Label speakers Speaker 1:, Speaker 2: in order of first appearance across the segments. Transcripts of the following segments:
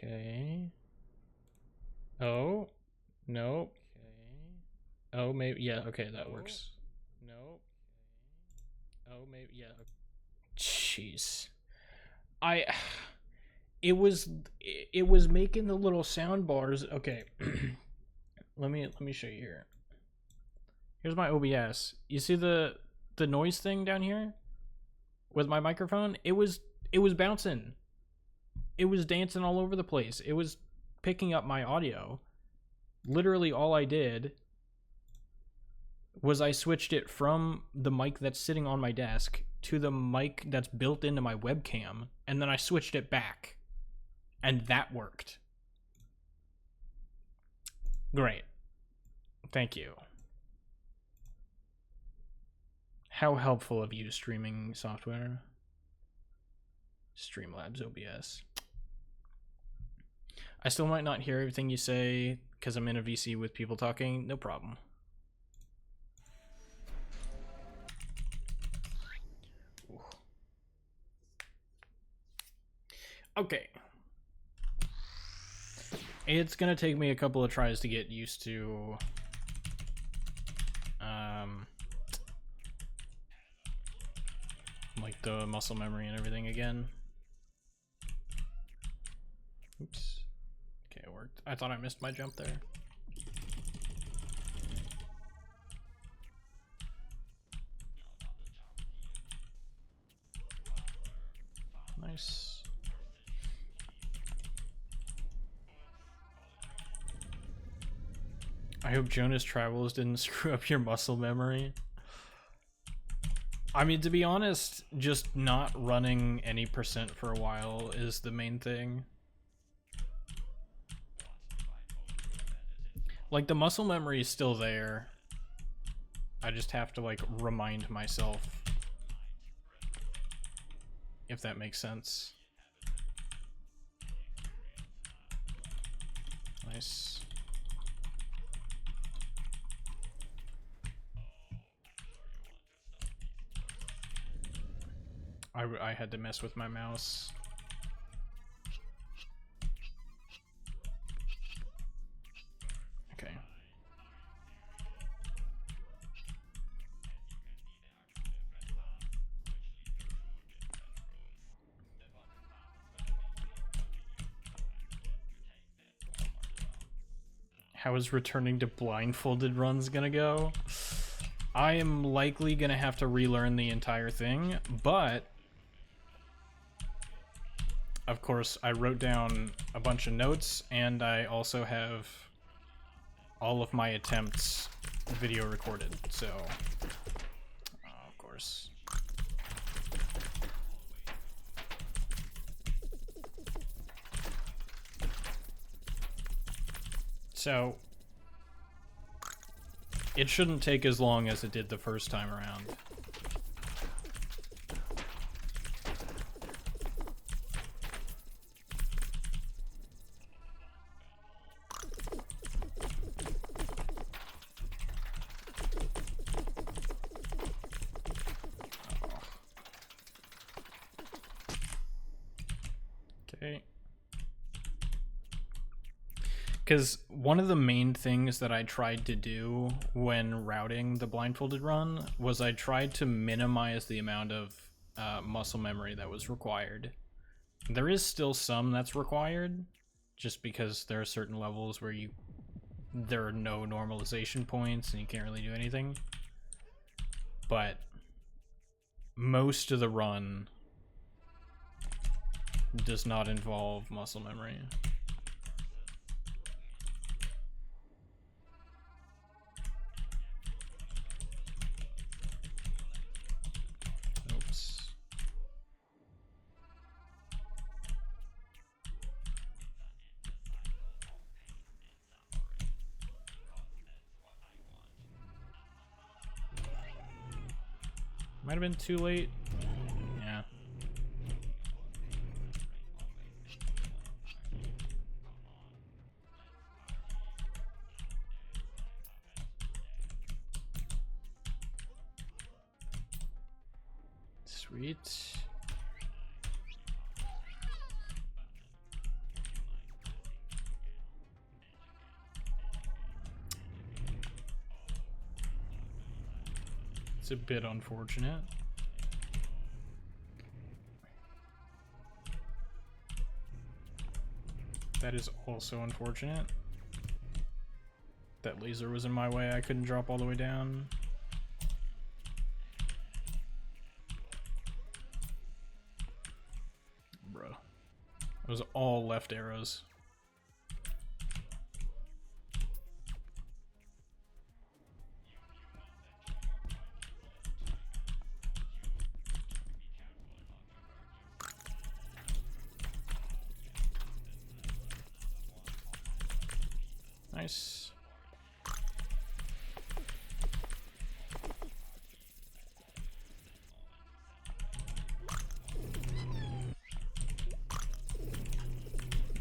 Speaker 1: Okay. Oh. No. Okay. Oh, maybe. Yeah, okay, that works. No. Oh, maybe. Yeah. Jeez. I. It was making the little sound bars. Okay. let me show you here. Here's my OBS. You see the noise thing down here with my microphone? It was bouncing. It was dancing all over the place. It was picking up my audio. Literally all I did was I switched it from the mic that's sitting on my desk to the mic that's built into my webcam, and then I switched it back. And that worked. Great. Thank you. How helpful of you, streaming software. Streamlabs OBS. I still might not hear everything you say because I'm in a VC with people talking. No problem. Ooh. Okay. It's gonna take me a couple of tries to get used to like the muscle memory and everything again. Oops. Okay, it worked. I thought I missed my jump there. Nice. I hope Jonas Travels didn't screw up your muscle memory. I mean, to be honest, just not running any percent for a while is the main thing. Like, the muscle memory is still there. I just have to, like, remind myself. If that makes sense. Nice. I had to mess with my mouse. Okay. How is returning to blindfolded runs gonna go? I am likely gonna have to relearn the entire thing, but of course I wrote down a bunch of notes, and I also have all of my attempts video recorded, so of course. So it shouldn't take as long as it did the first time around. Okay. Because one of the main things that I tried to do when routing the blindfolded run was I tried to minimize the amount of muscle memory that was required. There is still some that's required, just because there are certain levels where there are no normalization points and you can't really do anything. But most of the run does not involve muscle memory. Might have been too late. Yeah. Sweet. It's a bit unfortunate. That is also unfortunate. That laser was in my way, I couldn't drop all the way down. Bruh. It was all left arrows. Nice.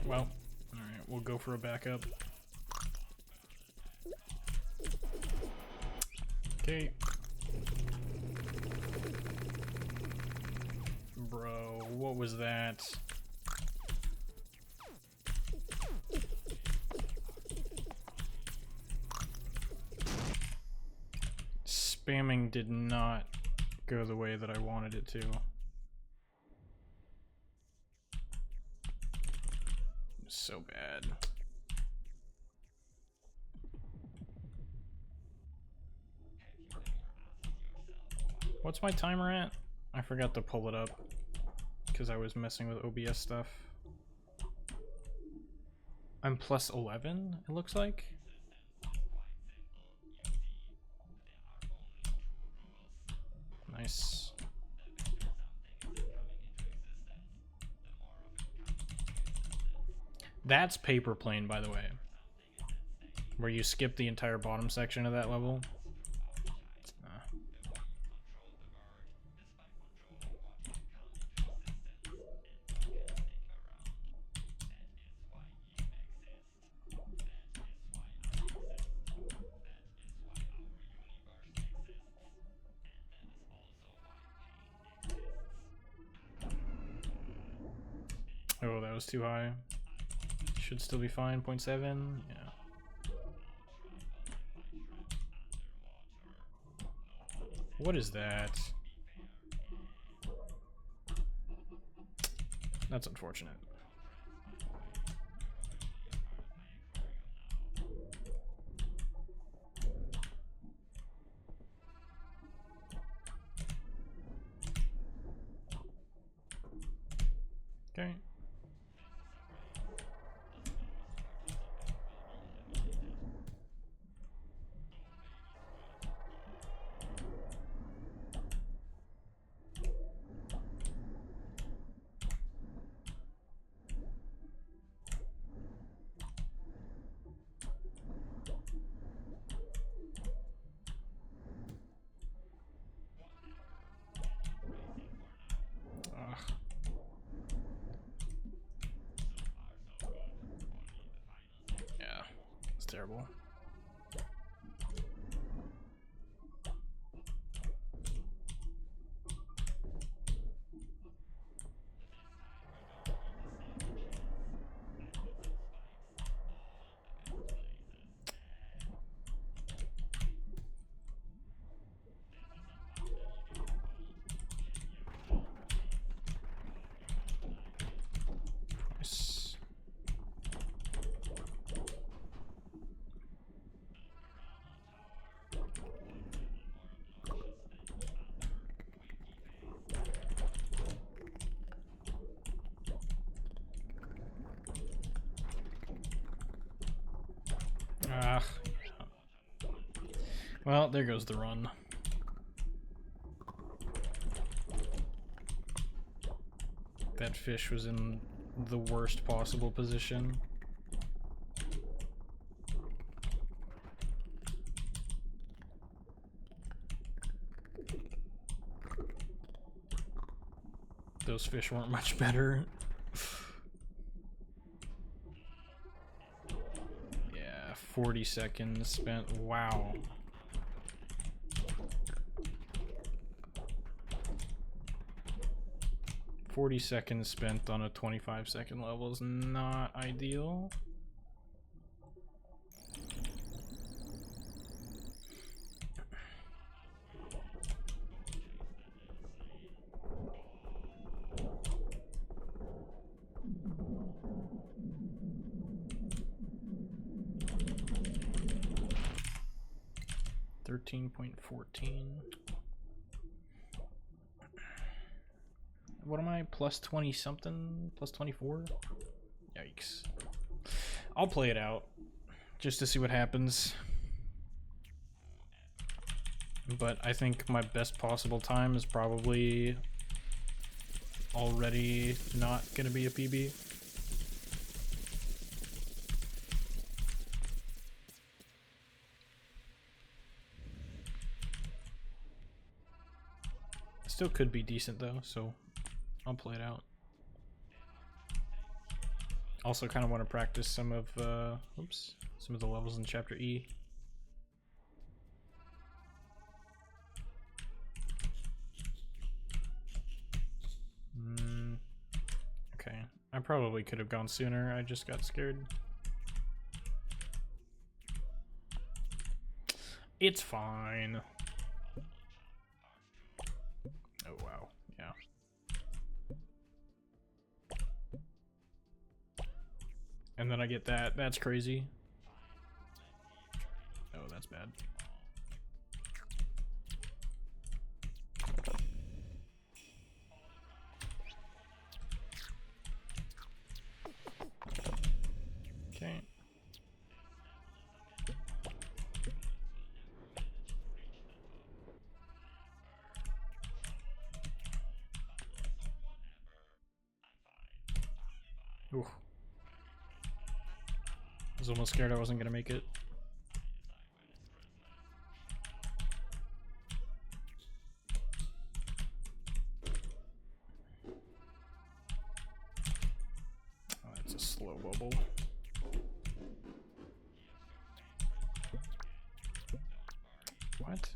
Speaker 1: Well, alright, we'll go for a backup. Okay. Bro, what was that? Spamming did not go the way that I wanted it to. So bad. What's my timer at? I forgot to pull it up because I was messing with OBS stuff. I'm plus 11, it looks like. Nice. That's paper plane, by the way. Where you skip the entire bottom section of that level. Oh, that was too high. Should still be fine. 0.7. Yeah. What is that? That's unfortunate. Okay. Yeah, it's terrible. Ah. Well, there goes the run. That fish was in the worst possible position. Those fish weren't much better. 40 seconds spent. Wow. $40 seconds spent on a 25-second level is not ideal. 13.14. What am I? Plus 20 something? Plus 24? Yikes. I'll play it out just to see what happens. But I think my best possible time is probably already not gonna be a PB. Still could be decent though, so I'll play it out. Also kind of want to practice some of some of the levels in chapter E. Okay, I probably could have gone sooner, I just got scared. It's fine. Oh wow, yeah. And then I get that. That's crazy. Oh, that's bad. Okay. Ooh. I was almost scared I wasn't gonna make it. Oh, that's a slow bubble. What?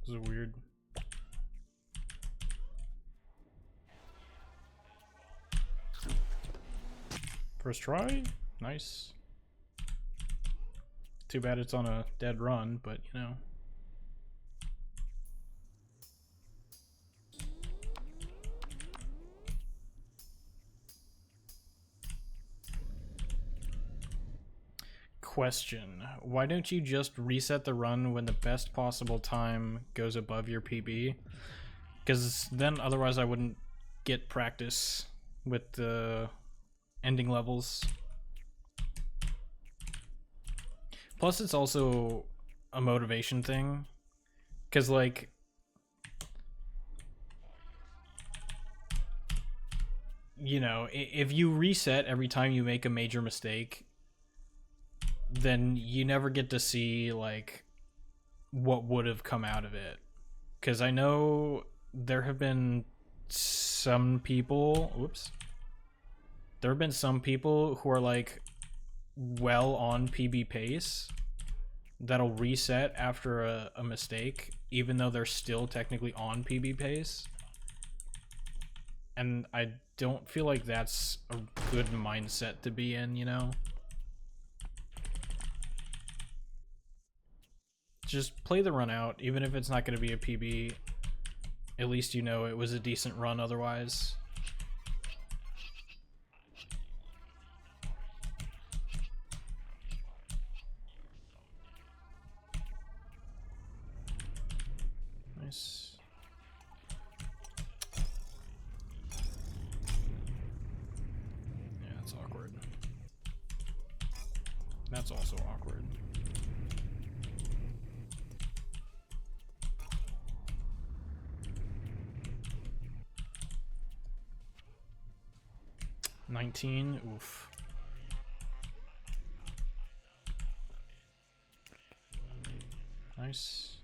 Speaker 1: This is weird. First try? Nice. Too bad it's on a dead run, but you know. Question. Why don't you just reset the run when the best possible time goes above your PB? Because then otherwise I wouldn't get practice with the ending levels. Plus it's also a motivation thing. Because like, you know, if you reset every time you make a major mistake, then you never get to see like what would have come out of it. Because I know there have been some people, there have been some people who are like well on PB pace that'll reset after a mistake, even though they're still technically on PB pace. And I don't feel like that's a good mindset to be in, you know? Just play the run out, even if it's not going to be a PB. At least you know it was a decent run otherwise. Nice. Yeah, that's awkward. That's also awkward. $19, oof. Nice.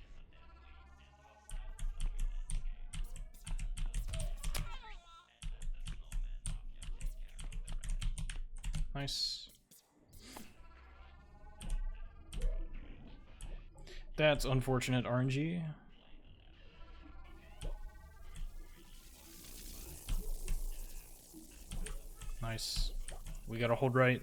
Speaker 1: Nice. That's unfortunate RNG. Nice. We gotta hold right.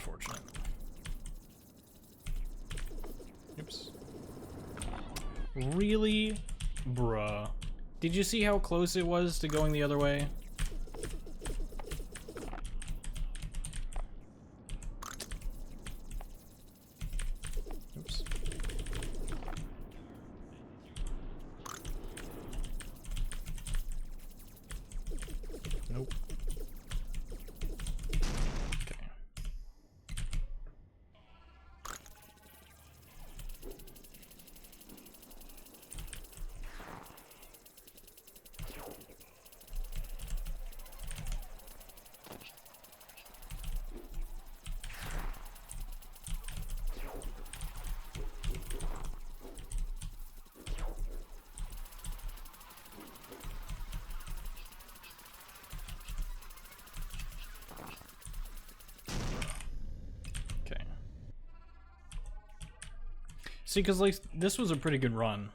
Speaker 1: unfortunate. Oops. Really? Bruh. Did you see how close it was to going the other way? Oops. Nope. Okay. Okay. See, because, like, this was a pretty good run.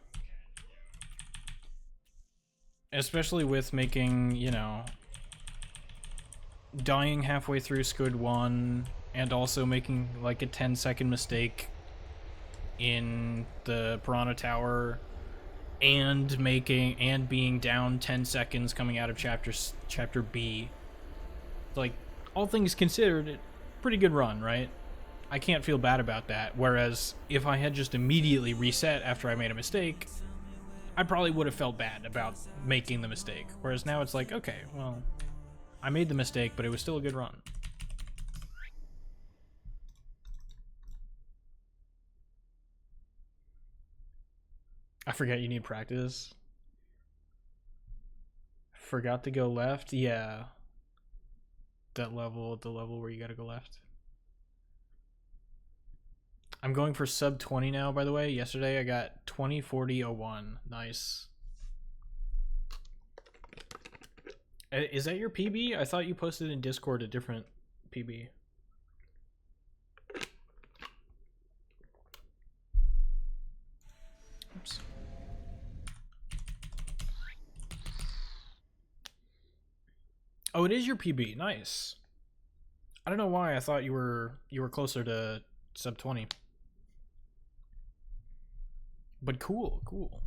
Speaker 1: Especially with making, you know, dying halfway through Squid 1, and also making, like, a 10-second mistake in the Piranha Tower, and being down 10 seconds coming out of chapter B. Like, all things considered, pretty good run, right? I can't feel bad about that. Whereas if I had just immediately reset after I made a mistake, I probably would have felt bad about making the mistake. Whereas now it's like, okay, well, I made the mistake, but it was still a good run. I forget you need practice. Forgot to go left? Yeah. The level where you gotta go left. I'm going for sub 20 now, by the way. Yesterday I got 20:40:01. Nice. Is that your PB? I thought you posted in Discord a different PB. Oops. Oh, it is your PB. Nice. I don't know why I thought you were closer to sub 20. But cool, cool.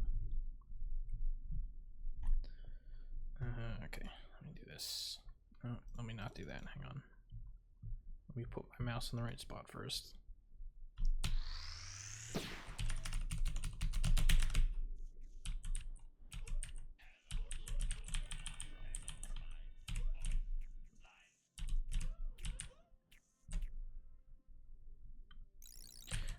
Speaker 1: Okay, let me do this. Oh, let me not do that. Hang on. Let me put my mouse in the right spot first.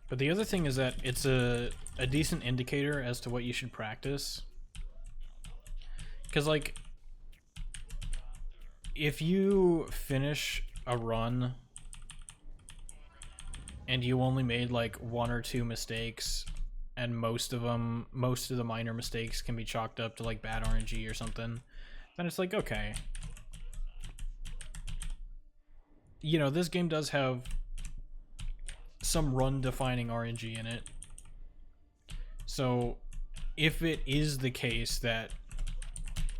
Speaker 1: But the other thing is that it's a decent indicator as to what you should practice. Because, like, if you finish a run and you only made, like, 1 or 2 mistakes, and most of the minor mistakes can be chalked up to, like, bad RNG or something, then it's like, okay. You know, this game does have some run-defining RNG in it. So, if it is the case that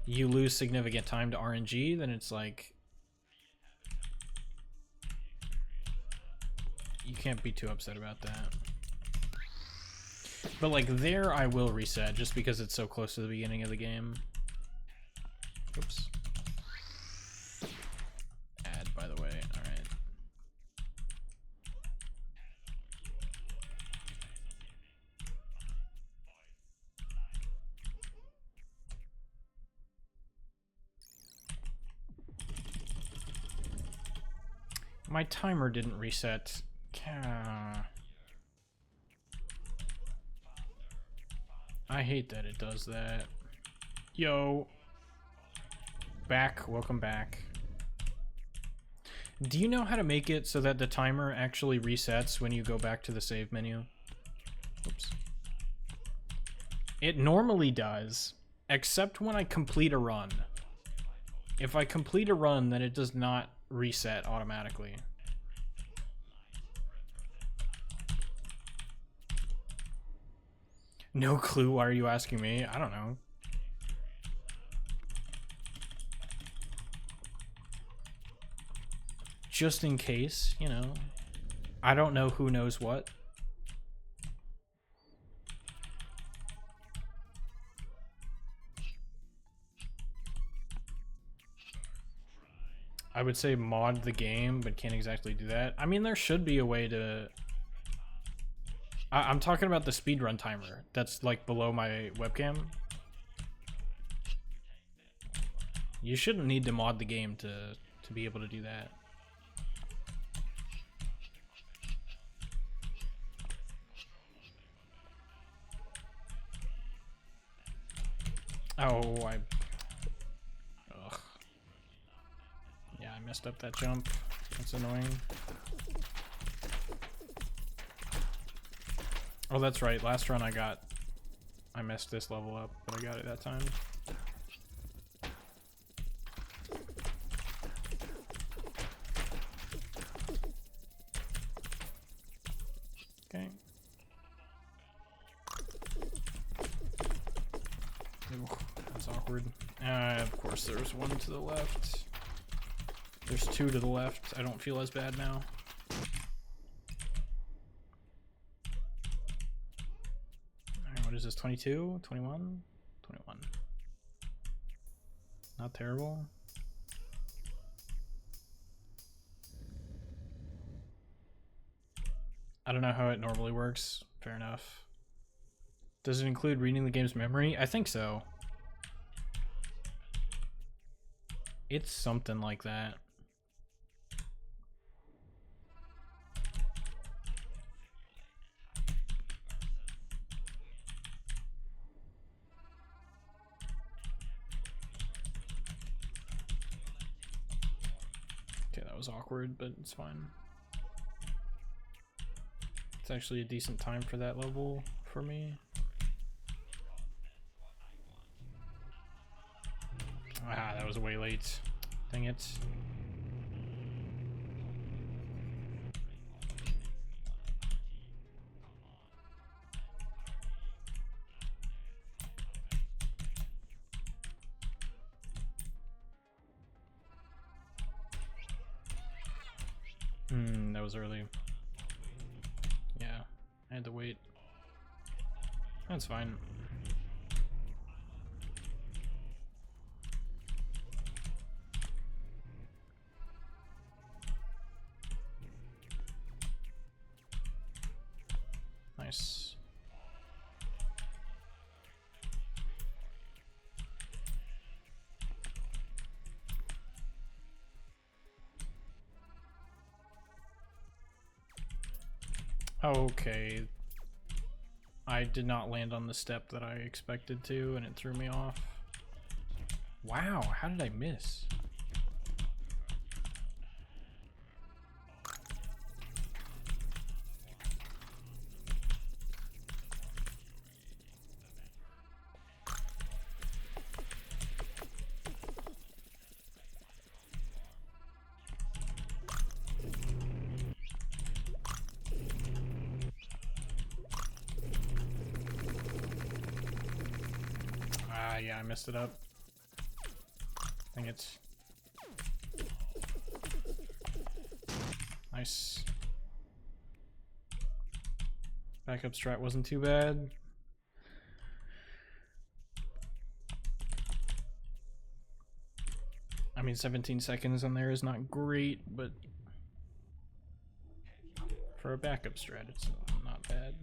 Speaker 1: you lose significant time to RNG, then it's like, you can't be too upset about that. But, like, there I will reset, just because it's so close to the beginning of the game. Oops. Add, by the way. Alright. My timer didn't reset. I hate that it does that. Yo. Back. Welcome back. Do you know how to make it so that the timer actually resets when you go back to the save menu? Oops. It normally does, except when I complete a run. If I complete a run, then it does not reset automatically. No clue. Why are you asking me? I don't know. Just in case, you know. I don't know who knows what. I would say mod the game, but can't exactly do that. I mean, there should be a way to... I'm talking about the speedrun timer that's like below my webcam. You shouldn't need to mod the game to be able to do that. Oh, ugh. Yeah, I messed up that jump. That's annoying. Oh, that's right. Last run I messed this level up, but I got it that time. Okay. Ooh, that's awkward. Of course there's one to the left. There's two to the left. I don't feel as bad now. Alright, what is this? 22? 21? 21. Not terrible. I don't know how it normally works. Fair enough. Does it include reading the game's memory? I think so. It's something like that. Okay, that was awkward, but it's fine. It's actually a decent time for that level for me. Ah, that was way late. Dang it. That was early. Yeah, I had to wait. That's fine. Nice. Okay. I did not land on the step that I expected to, and it threw me off. Wow, how did I miss? Yeah, I messed it up. Dang it. Nice. Backup strat wasn't too bad. I mean, 17 seconds on there is not great, but for a backup strat, it's not bad.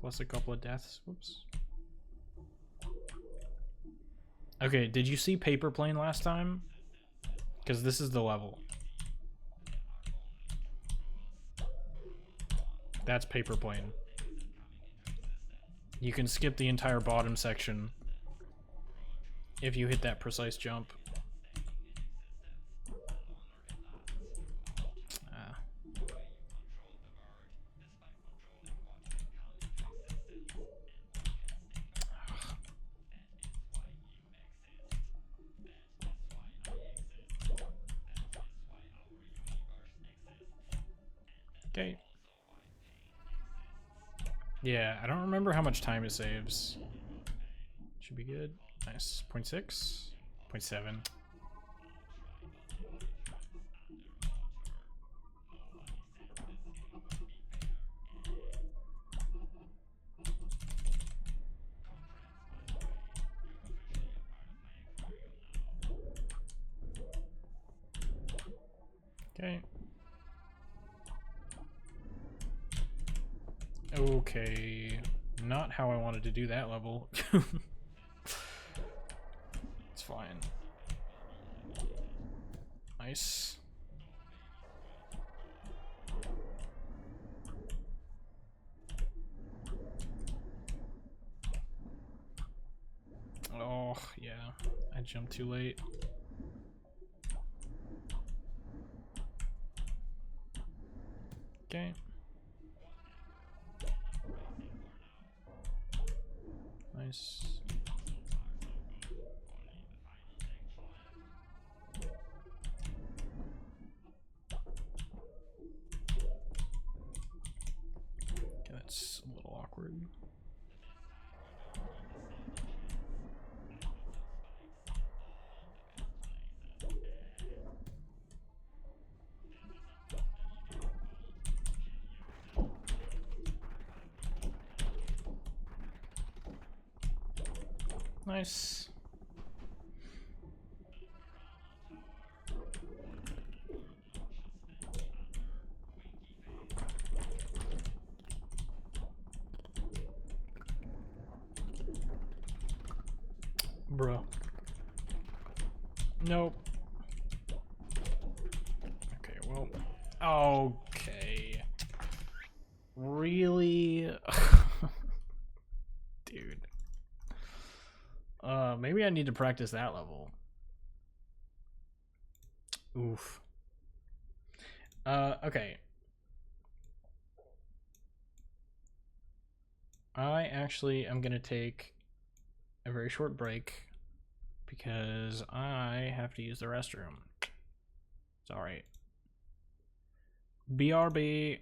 Speaker 1: Plus a couple of deaths. Whoops. Okay, did you see Paper Plane last time? Because this is the level. That's Paper Plane. You can skip the entire bottom section if you hit that precise jump. Okay. Yeah, I don't remember how much time it saves. Should be good. Nice. 0.6? 0.7. Okay. Okay. Not how I wanted to do that level. It's fine. Nice. Oh, yeah. I jumped too late. Okay. Nice. Okay, that's a little awkward. Nice. Bro. Nope. Okay, well. Okay. Really? Dude. Maybe I need to practice that level. Oof. Okay. I actually am gonna take a very short break because I have to use the restroom. Sorry. BRB.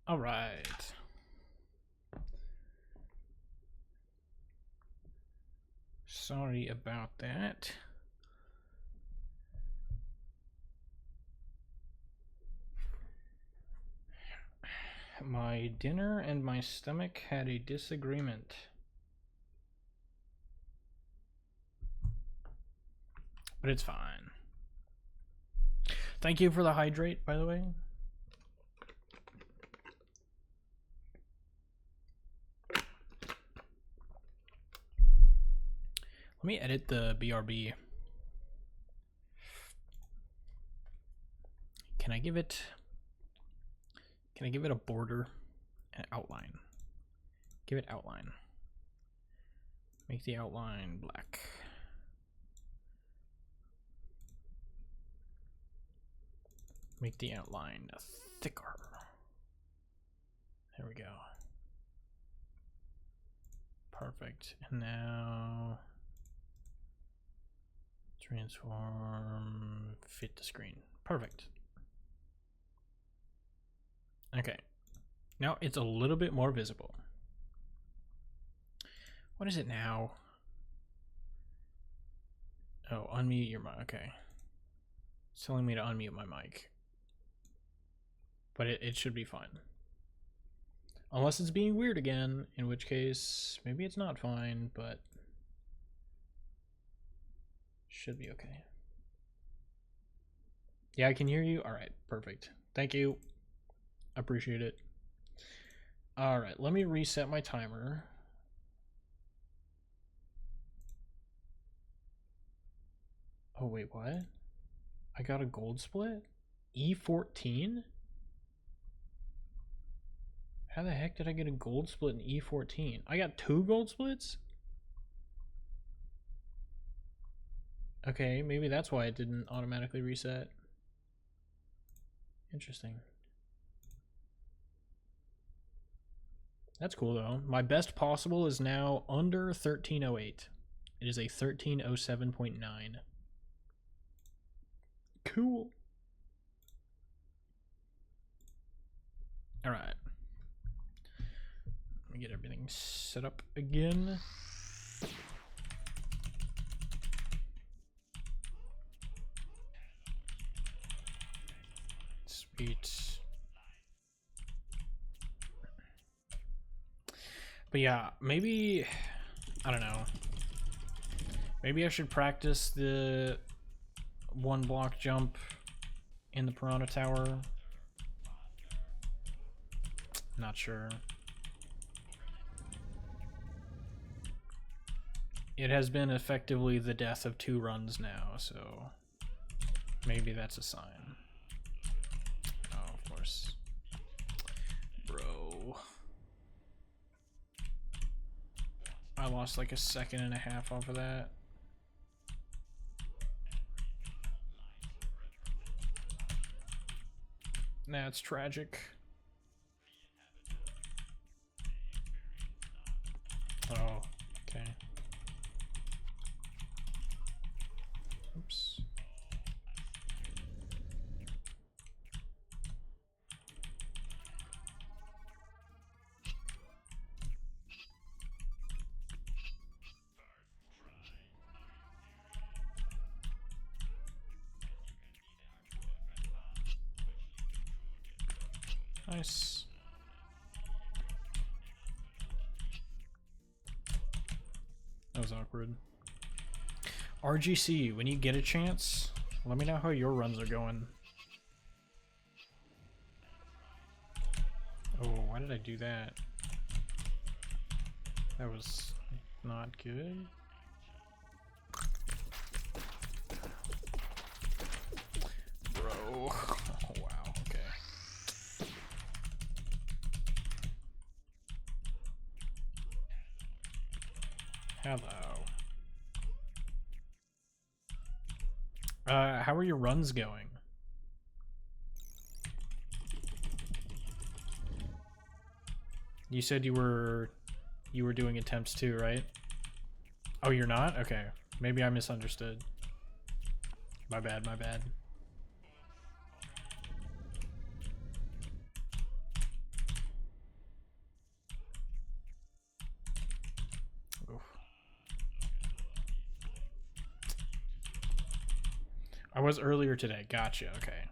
Speaker 1: All right. Sorry about that. My dinner and my stomach had a disagreement. But it's fine. Thank you for the hydrate, by the way. Let me edit the BRB. Can I give it a border and outline? Give it outline. Make the outline black. Make the outline thicker. There we go. Perfect. And now transform, fit the screen. Perfect. Okay. Now it's a little bit more visible. What is it now? Oh, unmute your mic. Okay. It's telling me to unmute my mic. But it should be fine. Unless it's being weird again, in which case maybe it's not fine, but should be okay. Yeah, I can hear you. All right, perfect. Thank you. Appreciate it. All right, let me reset my timer. Oh, wait, what? I got a gold split? E14? How the heck did I get a gold split in E14? I got 2 gold splits? Okay, maybe that's why it didn't automatically reset. Interesting. That's cool though. My best possible is now under 1308. It is a 1307.9. Cool. All right. Let me get everything set up again. Sweet. But yeah, maybe, I don't know. Maybe I should practice the 1 block jump in the Piranha Tower. Not sure. It has been effectively the death of 2 runs now, so maybe that's a sign. Oh, of course. Bro. I lost like 1.5 seconds off of that. That's tragic. Oh, okay. Oops. Nice. That was awkward. RGC, when you get a chance, let me know how your runs are going. Oh, why did I do that? That was not good. Bro. Oh, wow, okay. Hello. How are your runs going? You said you were doing attempts too, right? Oh, you're not? Okay. Maybe I misunderstood. My bad, my bad. I was earlier today. Gotcha. Okay.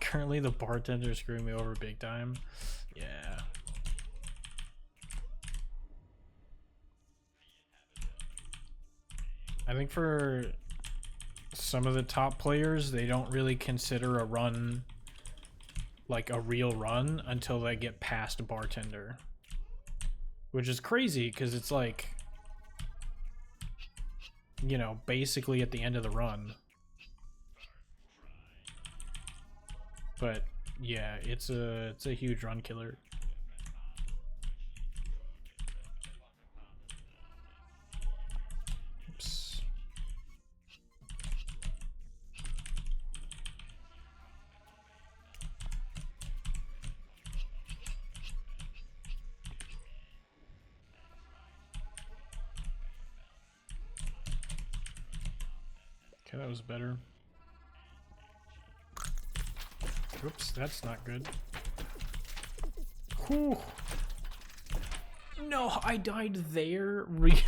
Speaker 1: Currently, the bartender's screwing me over big time. Yeah. I think for some of the top players, they don't really consider a run like a real run until they get past bartender. Which is crazy, because it's like, you know, basically at the end of the run. But yeah, it's a huge run killer. Oops. Okay, that was better. Oops, that's not good. Whew. No, I died there? Really?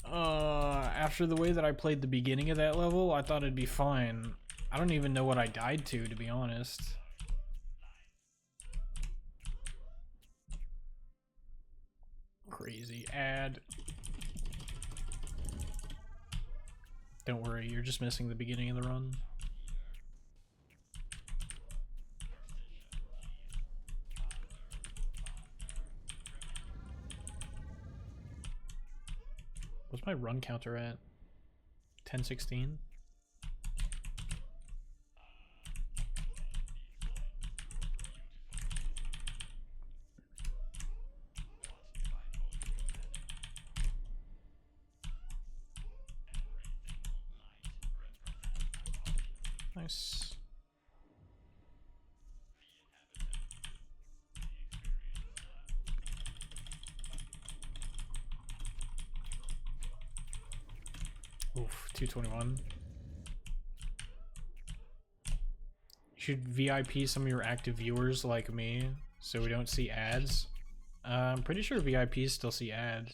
Speaker 1: After the way that I played the beginning of that level, I thought it'd be fine. I don't even know what I died to be honest. Crazy ad. Don't worry, you're just missing the beginning of the run. What's my run counter at? 1016? Nice. Oof, 221. You should VIP some of your active viewers like me so we don't see ads. I'm pretty sure VIPs still see ads.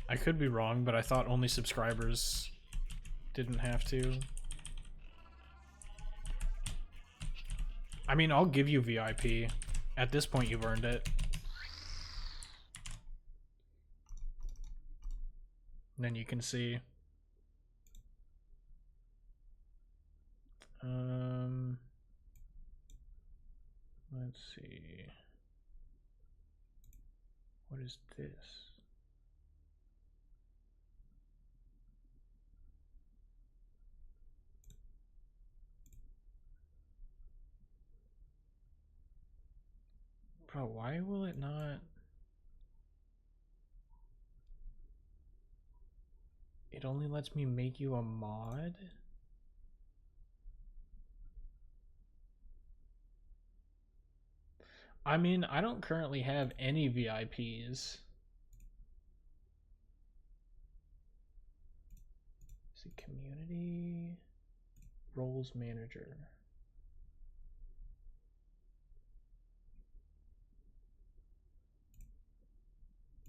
Speaker 1: I could be wrong, but I thought only subscribers didn't have to. I mean, I'll give you VIP. At this point, you've earned it. And then you can see. Let's see. What is this? Bro, why will it not? It only lets me make you a mod? I mean, I don't currently have any VIPs. See, community roles manager.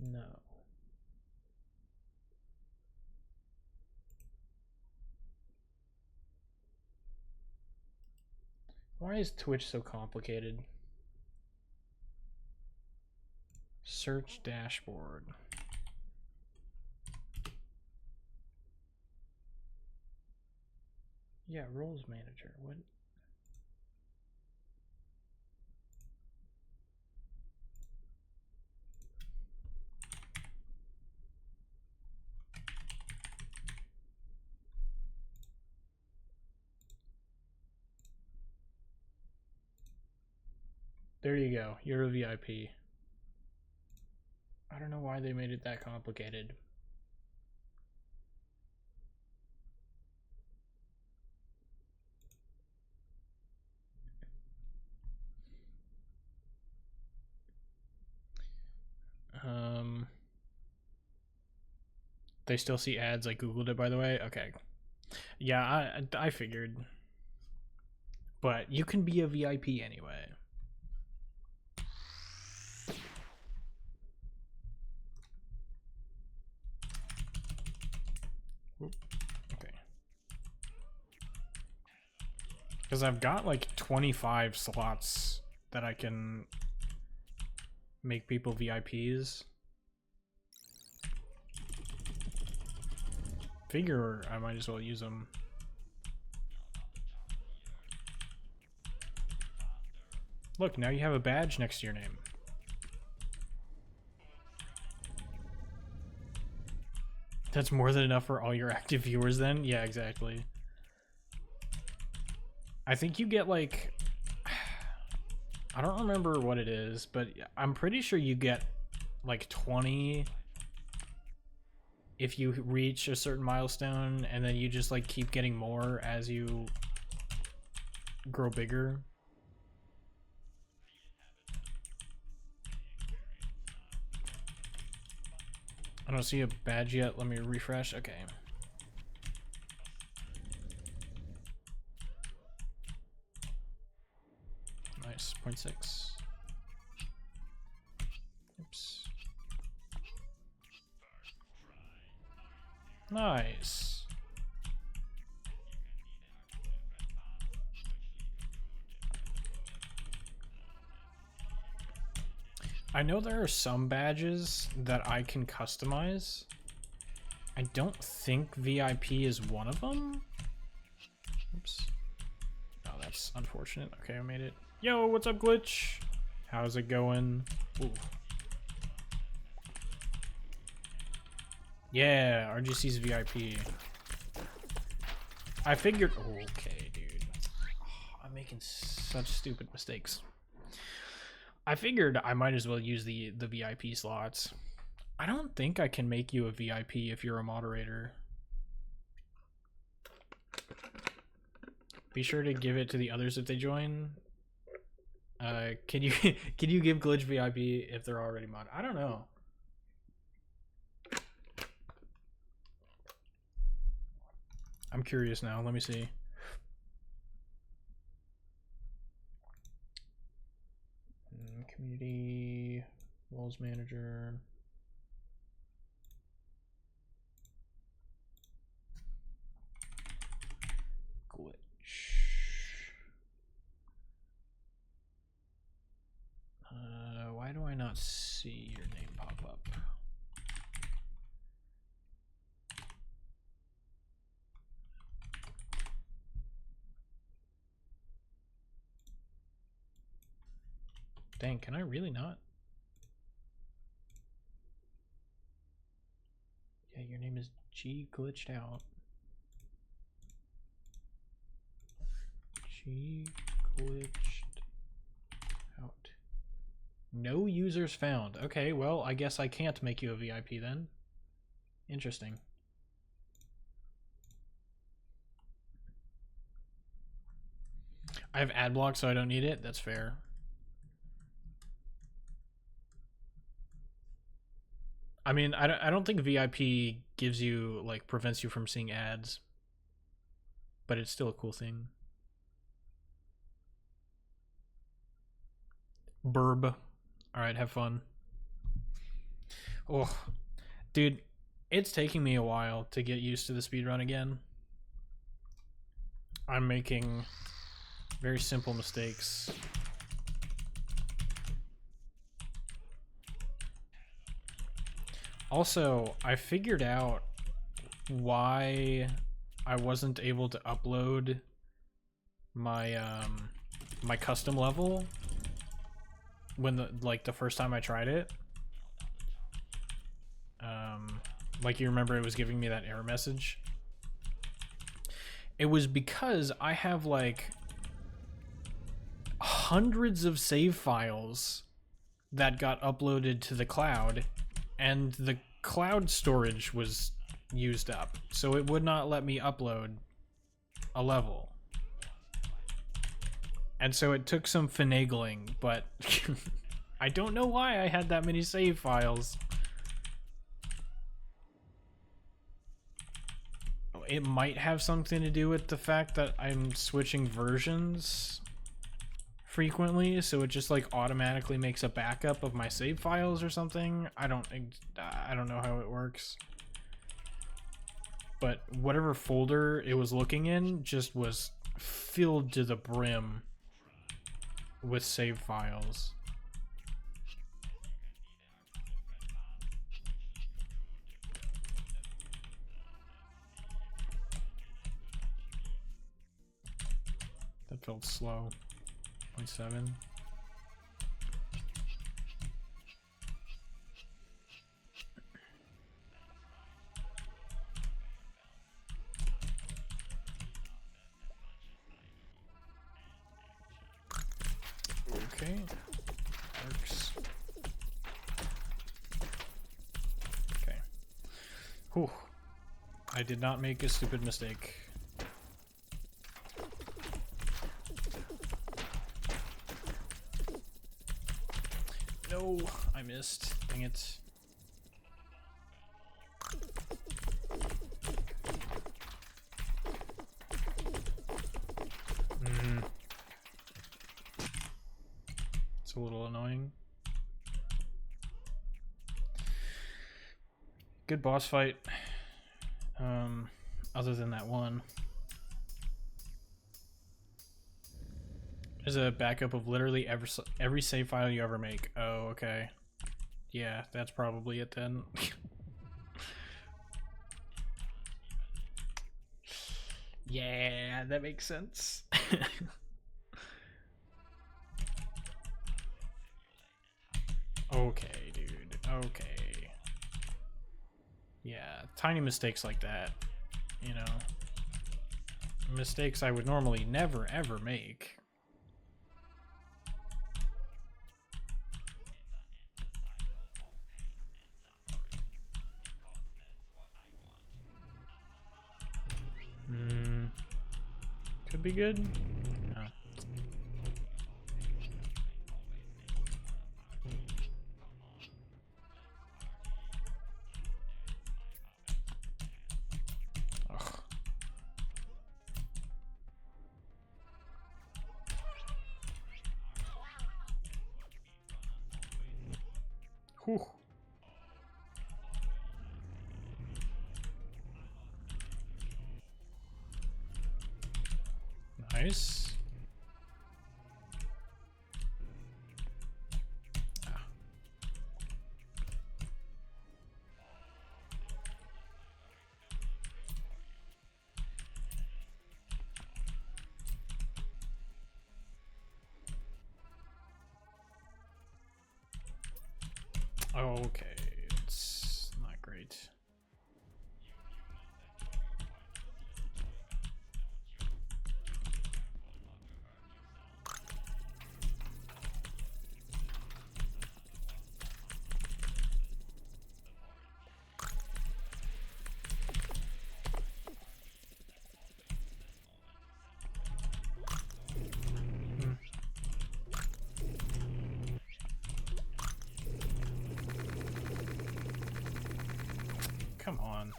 Speaker 1: No. Why is Twitch so complicated? Search dashboard. Yeah, roles manager. What? There you go. You're a VIP. I don't know why they made it that complicated. They still see ads. I googled it, by the way. Okay. Yeah, I figured. But you can be a VIP anyway. Because I've got like 25 slots that I can make people VIPs. Figure I might as well use them. Look, now you have a badge next to your name. That's more than enough for all your active viewers then? Yeah, exactly. I think you get like... I don't remember what it is, but I'm pretty sure you get like 20 if you reach a certain milestone, and then you just like keep getting more as you grow bigger. I don't see a badge yet. Let me refresh. Okay. Nice. 0.6. Oops. Nice. I know there are some badges that I can customize. I don't think VIP is one of them. Oops. Oh, that's unfortunate. Okay, I made it. Yo, what's up, Glitch? How's it going? Ooh. Yeah, RGC's VIP. I figured... Okay, dude. Oh, I'm making such stupid mistakes. I figured I might as well use the VIP slots. I don't think I can make you a VIP if you're a moderator. Be sure to give it to the others if they join. Can you can you give Glitch VIP if they're already mod? I don't know. I'm curious now. Let me see. Community roles manager. Glitch. Why do I not see your name pop up? Dang, can I really not? Yeah, your name is G glitched out. G glitched out. No users found. Okay, well, I guess I can't make you a VIP then. Interesting. I have ad block, so I don't need it. That's fair. I mean, I don't think VIP gives you, like, prevents you from seeing ads. But it's still a cool thing. Burb. Alright, have fun. Oh, dude, it's taking me a while to get used to the speedrun again. I'm making very simple mistakes. Also, I figured out why I wasn't able to upload my my custom level when the first time I tried it. Like, you remember it was giving me that error message. It was because I have like hundreds of save files that got uploaded to the cloud, and the cloud storage was used up, so it would not let me upload a level. And so it took some finagling, but I don't know why I had that many save files. It might have something to do with the fact that I'm switching versions frequently, so it just like automatically makes a backup of my save files or something. I don't know how it works. But whatever folder it was looking in just was filled to the brim with save files. That felt slow. 0.7. Okay. Works. Okay. Whew. I did not make a stupid mistake. No, I missed. Dang it. It's a little annoying. Good boss fight. Other than that one. There's a backup of literally every save file you ever make. Oh, okay. Yeah, that's probably it then. Yeah, that makes sense. Okay, dude. Okay. Yeah, tiny mistakes like that, you know. Mistakes I would normally never ever make. Could be good. No. Ugh. Whew. Nice. Ah. Okay, it's not great. Come on.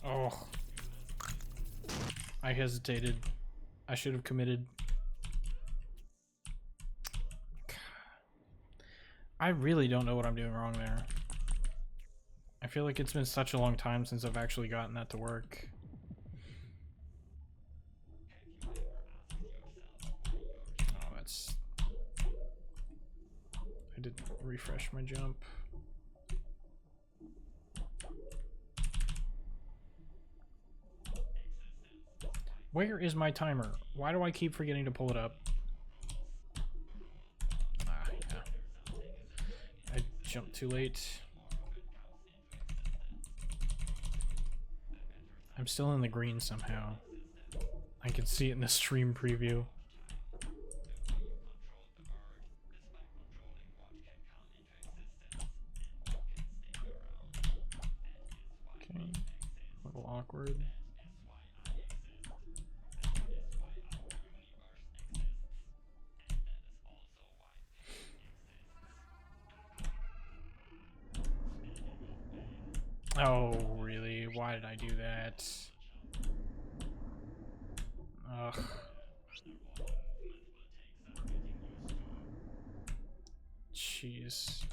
Speaker 1: Oh. I hesitated. I should have committed. I really don't know what I'm doing wrong there. I feel like it's been such a long time since I've actually gotten that to work. Oh, that's... I didn't refresh my jump. Where is my timer? Why do I keep forgetting to pull it up? Ah, yeah. I jumped too late. I'm still in the green somehow. I can see it in the stream preview. Okay, a little awkward. Oh, really? Why did I do that? Ugh. Jeez.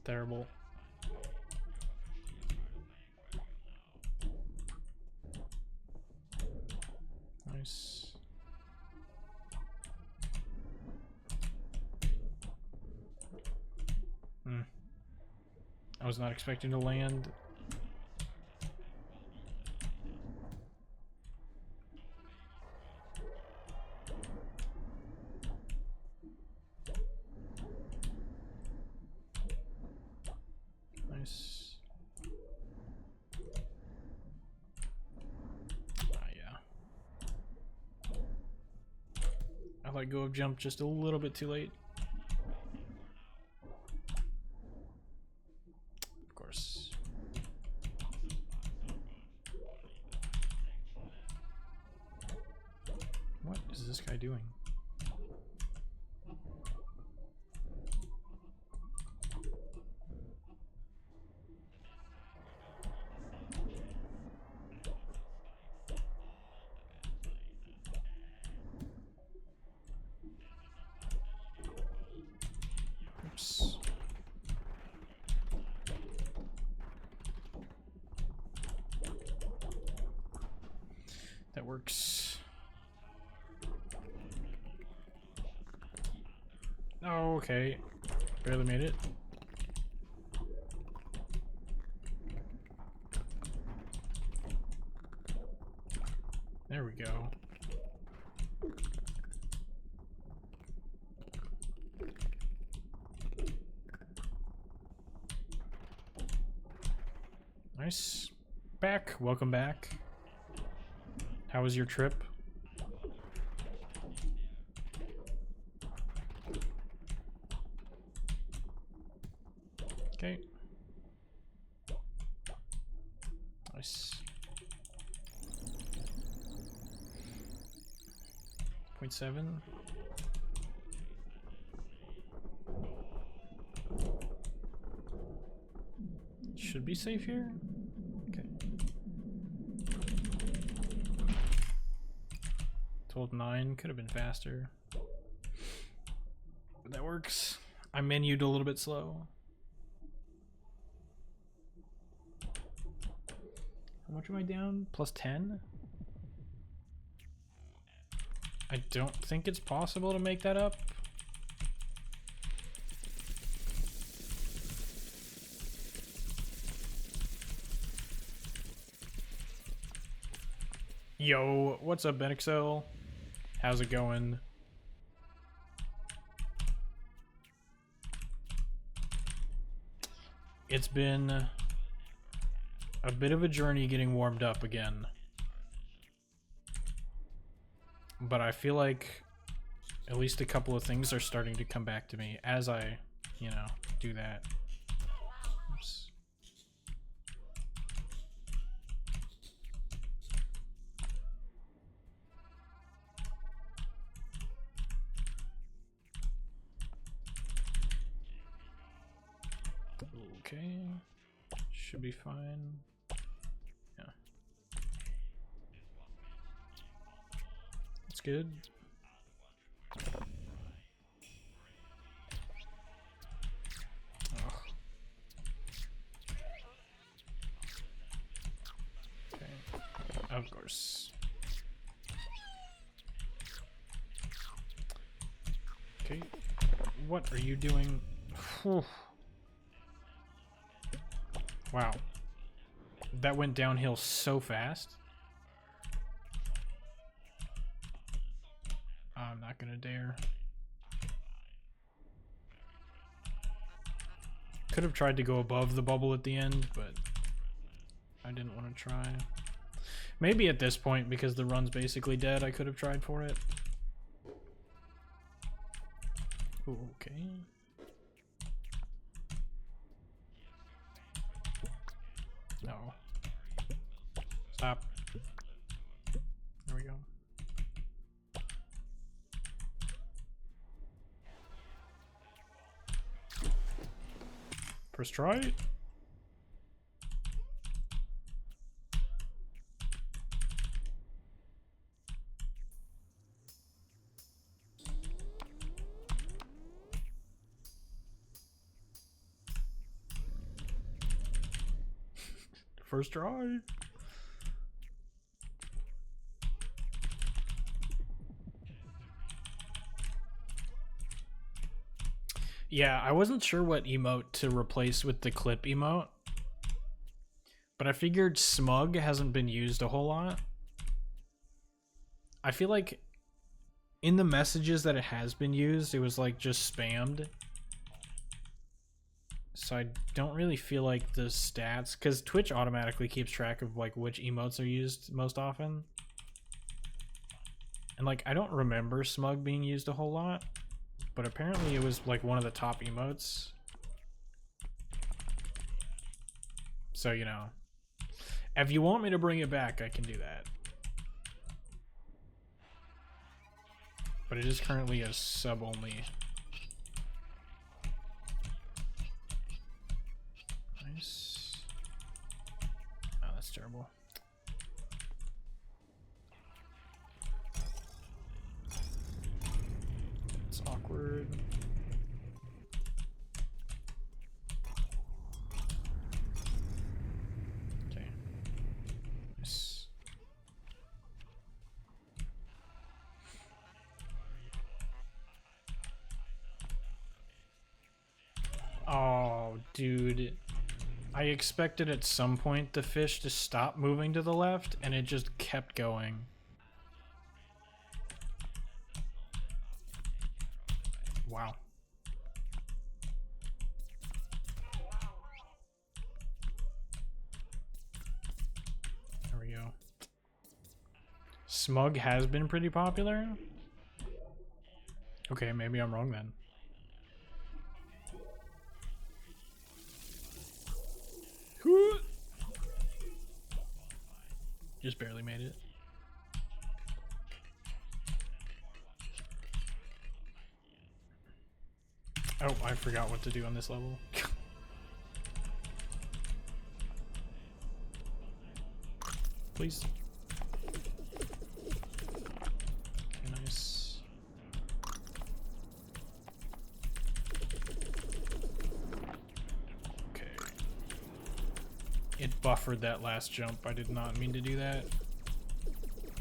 Speaker 1: Terrible. Nice. I was not expecting to land. Nice. Yeah. I let go of jump just a little bit too late. Of course. What is this guy doing? Oops. That works. Oh, okay. Barely made it. There we go. Nice. Back. Welcome back. How was your trip? Okay. Nice. 0.7. Should be safe here. Okay. 12.9 could have been faster. But that works. I menued a little bit slow. How much am I down? Plus 10? I don't think it's possible to make that up. Yo, what's up, BenXL? How's it going? It's been a bit of a journey getting warmed up again. But I feel like at least a couple of things are starting to come back to me as I, you know, do that. Oops. Okay, should be fine. Yeah, that's good. Oh. Okay, of course. Okay, what are you doing? Whew. Wow, that went downhill so fast. I'm not gonna dare. Could have tried to go above the bubble at the end, but I didn't want to try. Maybe at this point, because the run's basically dead, I could have tried for it. Ooh, okay. No. Stop. There we go. First try. First try. Yeah, I wasn't sure what emote to replace with the clip emote, but I figured smug hasn't been used a whole lot. I feel like in the messages that it has been used, it was like just spammed. So I don't really feel like the stats, because Twitch automatically keeps track of like which emotes are used most often. And like, I don't remember smug being used a whole lot, but apparently it was like one of the top emotes. So, you know, if you want me to bring it back, I can do that. But it is currently a sub only. Nice. Oh, that's terrible. It's awkward. Okay. Nice. Oh, dude. I expected at some point the fish to stop moving to the left, and it just kept going. Wow. There we go. Smug has been pretty popular? Okay, maybe I'm wrong then. Just barely made it. Oh, I forgot what to do on this level. Please. Okay, nice. Okay. It buffered that last jump. I did not mean to do that.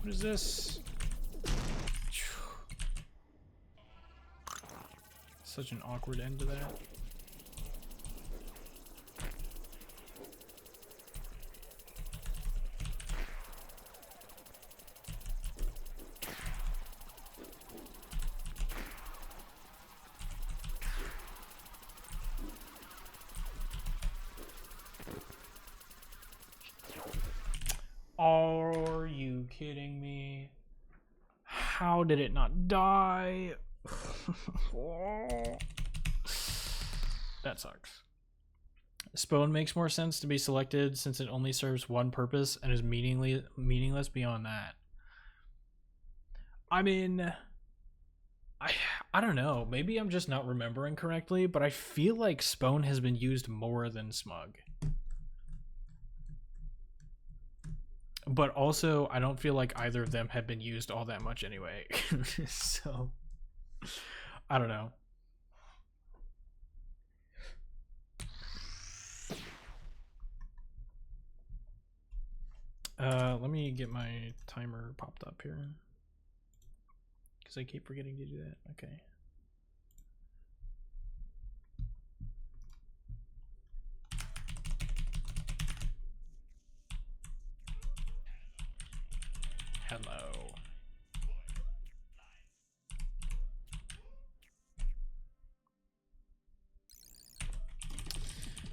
Speaker 1: What is this? Such an awkward end to that. Are you kidding me? How did it not die? That sucks. Spone makes more sense to be selected since it only serves one purpose and is meaningless beyond that. I mean, I don't know. Maybe I'm just not remembering correctly, but I feel like Spone has been used more than Smug. But also, I don't feel like either of them have been used all that much anyway. So, I don't know. Let me get my timer popped up here. Because I keep forgetting to do that. Okay. Hello.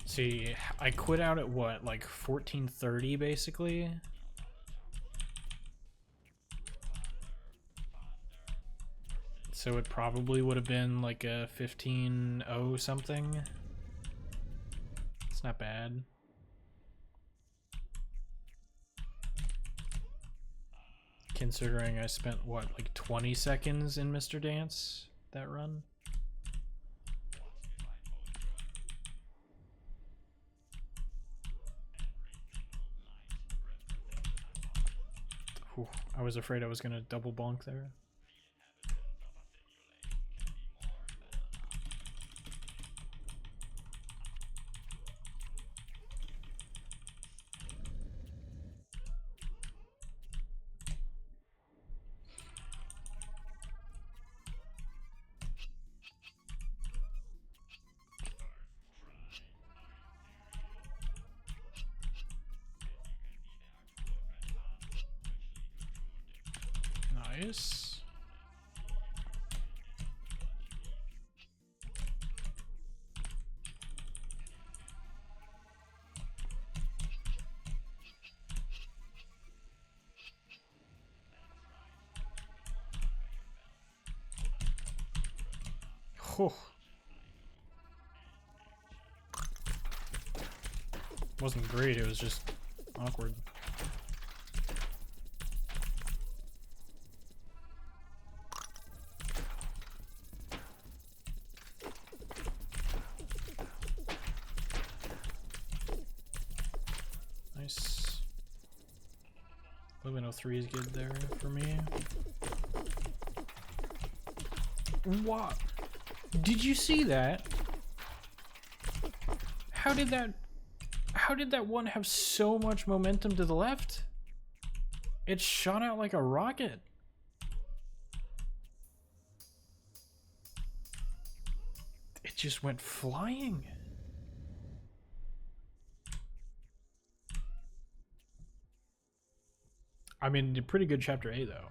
Speaker 1: See, I quit out at what, like 14:30 basically? So it probably would have been like a 15:0 something. It's not bad. Considering I spent, what, like 20 seconds in Mr. Dance that run? Whew, I was afraid I was gonna double bonk there. Nice. Whew. Wasn't great, it was just awkward. Nice. 1103 is good there for me. What? Did you see that? How did that one have so much momentum to the left? It shot out like a rocket. It just went flying. I mean, a pretty good chapter A though.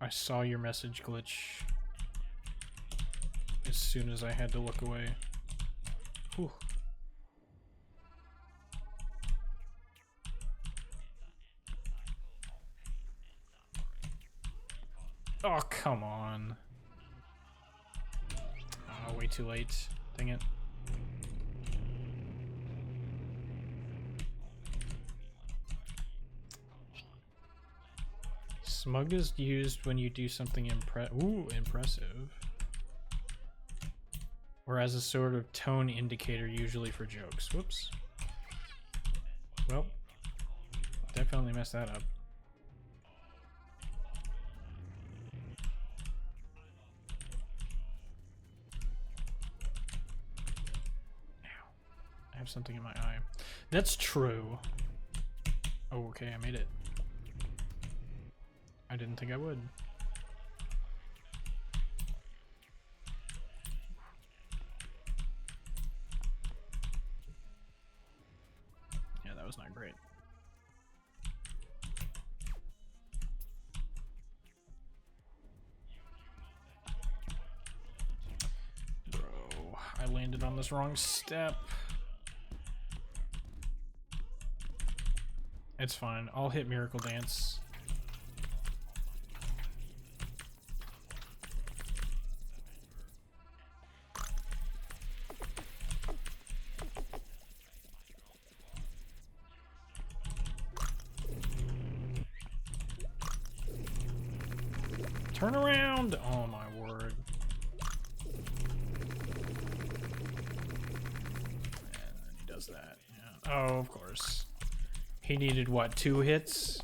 Speaker 1: I saw your message glitch as soon as I had to look away. Whew. Oh, come on. Oh, way too late. Dang it. Smug is used when you do something impressive. Or as a sort of tone indicator, usually for jokes. Whoops. Well, definitely messed that up. I have something in my eye. That's true. Oh, okay, I made it. I didn't think I would. Yeah, that was not great. Bro, I landed on this wrong step. It's fine. I'll hit Miracle Dance. Turn around! Oh my word. And then he does that. Yeah. Oh, of course. He needed what, 2 hits?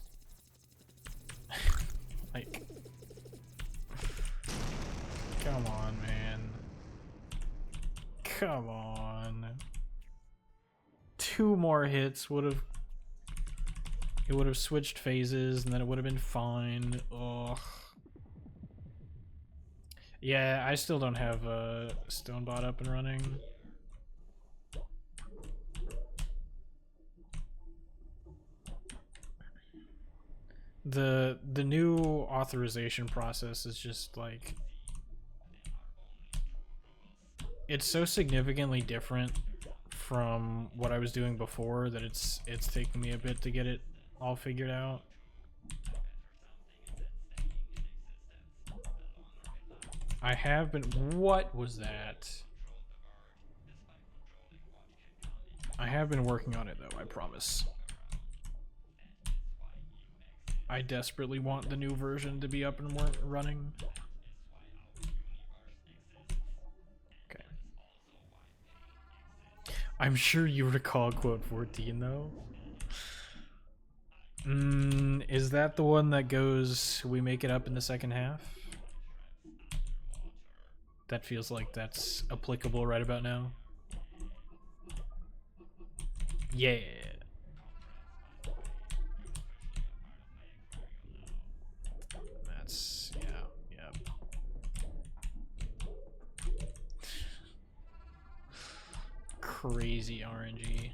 Speaker 1: Like, come on, man. Come on. 2 more hits would have. It would have switched phases, and then it would have been fine. Ugh. Yeah, I still don't have Stonebot up and running. The new authorization process is just like, it's so significantly different from what I was doing before that it's taking me a bit to get it all figured out. I have been. What was that? I have been working on it though, I promise. I desperately want the new version to be up and running. Okay. I'm sure you recall quote 14 though. Is that the one that goes, we make it up in the second half? That feels like that's applicable right about now. Yeah. That's, yeah. crazy RNG.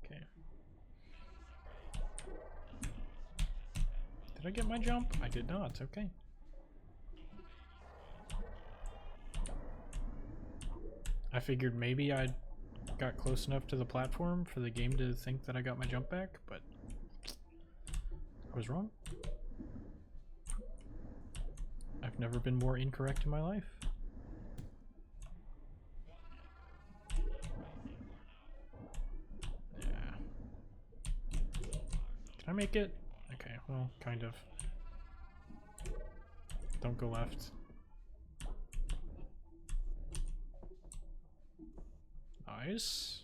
Speaker 1: Okay. Did I get my jump? I did not. Okay. I figured maybe I got close enough to the platform for the game to think that I got my jump back, but I was wrong. I've never been more incorrect in my life. Yeah. Can I make it? Okay, well, kind of. Don't go left. Nice.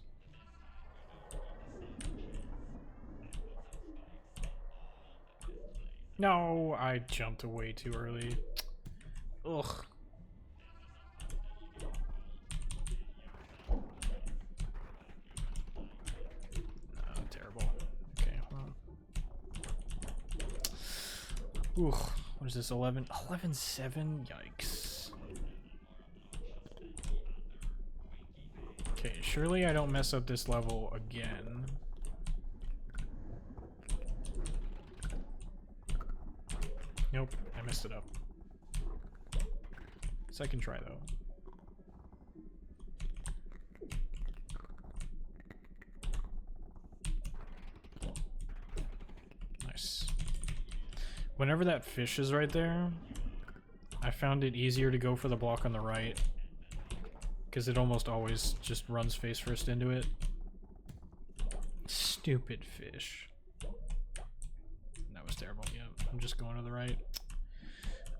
Speaker 1: No, I jumped way too early. Ugh. Oh, terrible. Okay, well. Ooh, what is this, 11? 11-7? Yikes. Okay, surely I don't mess up this level again. Nope, I messed it up. Second try though. Nice. Whenever that fish is right there, I found it easier to go for the block on the right, because it almost always just runs face first into it. Stupid fish. That was terrible. Yeah, I'm just going to the right.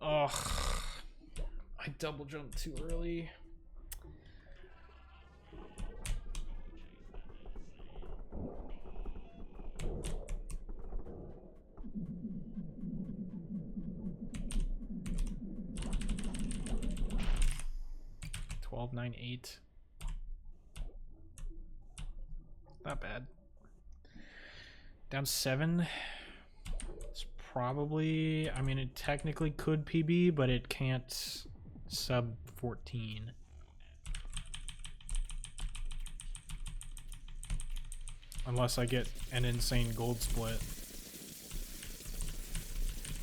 Speaker 1: Ugh. I double jumped too early. $12, $9, $8. Not bad. Down 7. It's probably, I mean, it technically could PB, but it can't sub 14. Unless I get an insane gold split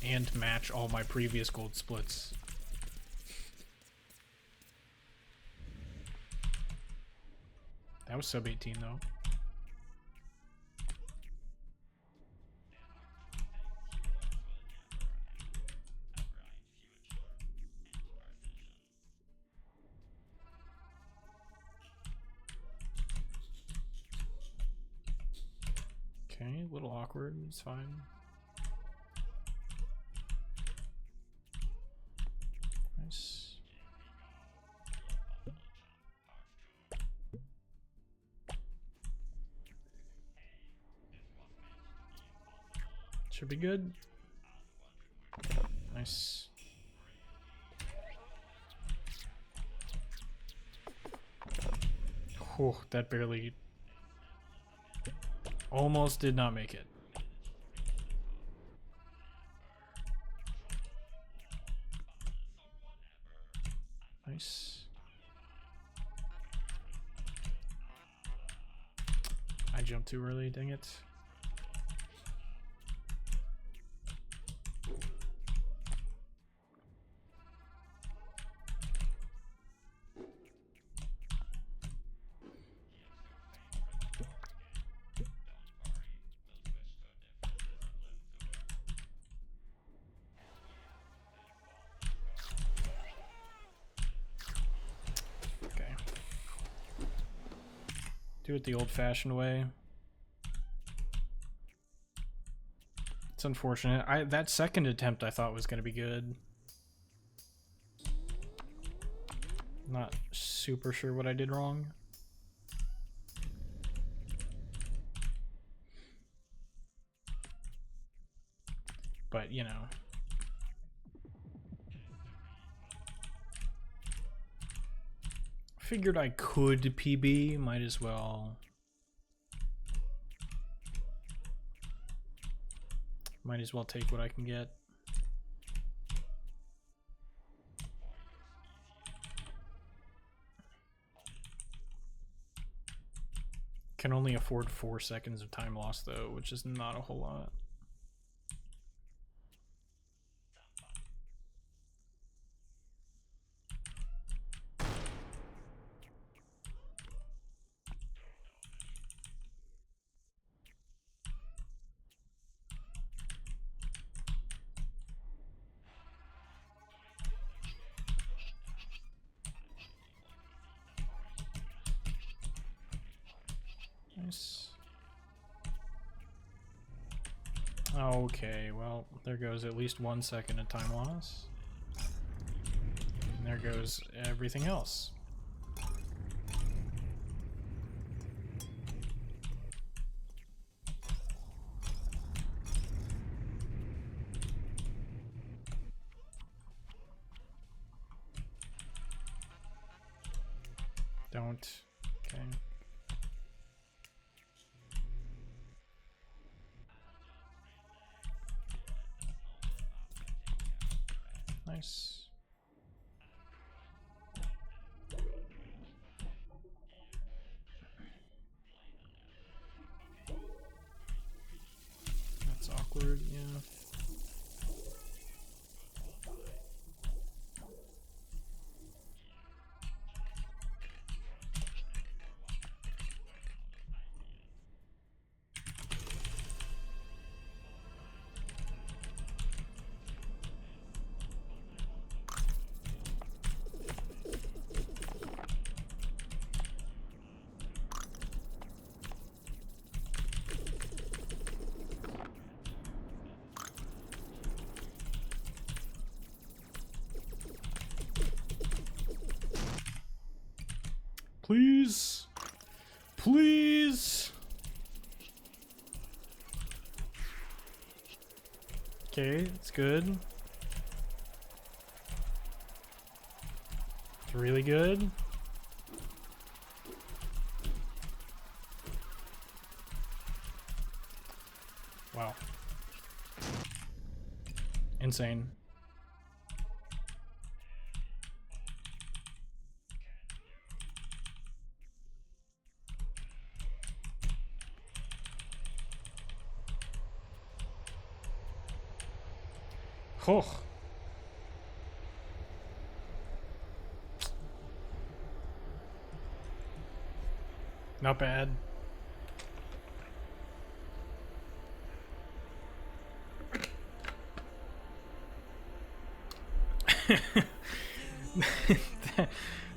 Speaker 1: and match all my previous gold splits. That was sub 18 though. Okay, a little awkward, it's fine. Nice. Should be good. Nice. Whew, that barely... Almost did not make it. Nice. I jumped too early, dang it. Do it the old-fashioned way. It's unfortunate. That second attempt I thought was going to be good. Not super sure what I did wrong. But, you know. Figured I could PB, might as well. Might as well take what I can get. Can only afford 4 seconds of time loss though, which is not a whole lot. Nice. Okay, well, there goes at least 1 second of time loss. And there goes everything else. Don't. Okay. Nice. That's awkward, yeah. Please. Please. Okay, it's good. It's really good. Wow. Insane. Oh. Not bad.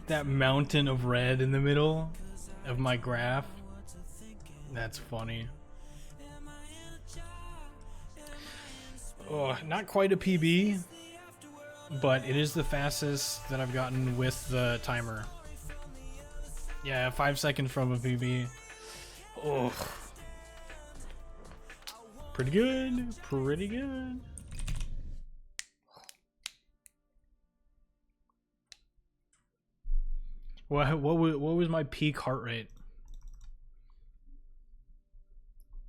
Speaker 1: that mountain of red in the middle of my graph. That's funny. Oh, not quite a PB, but it is the fastest that I've gotten with the timer. Yeah, 5 seconds from a PB. Oh, pretty good. Pretty good. What was my peak heart rate?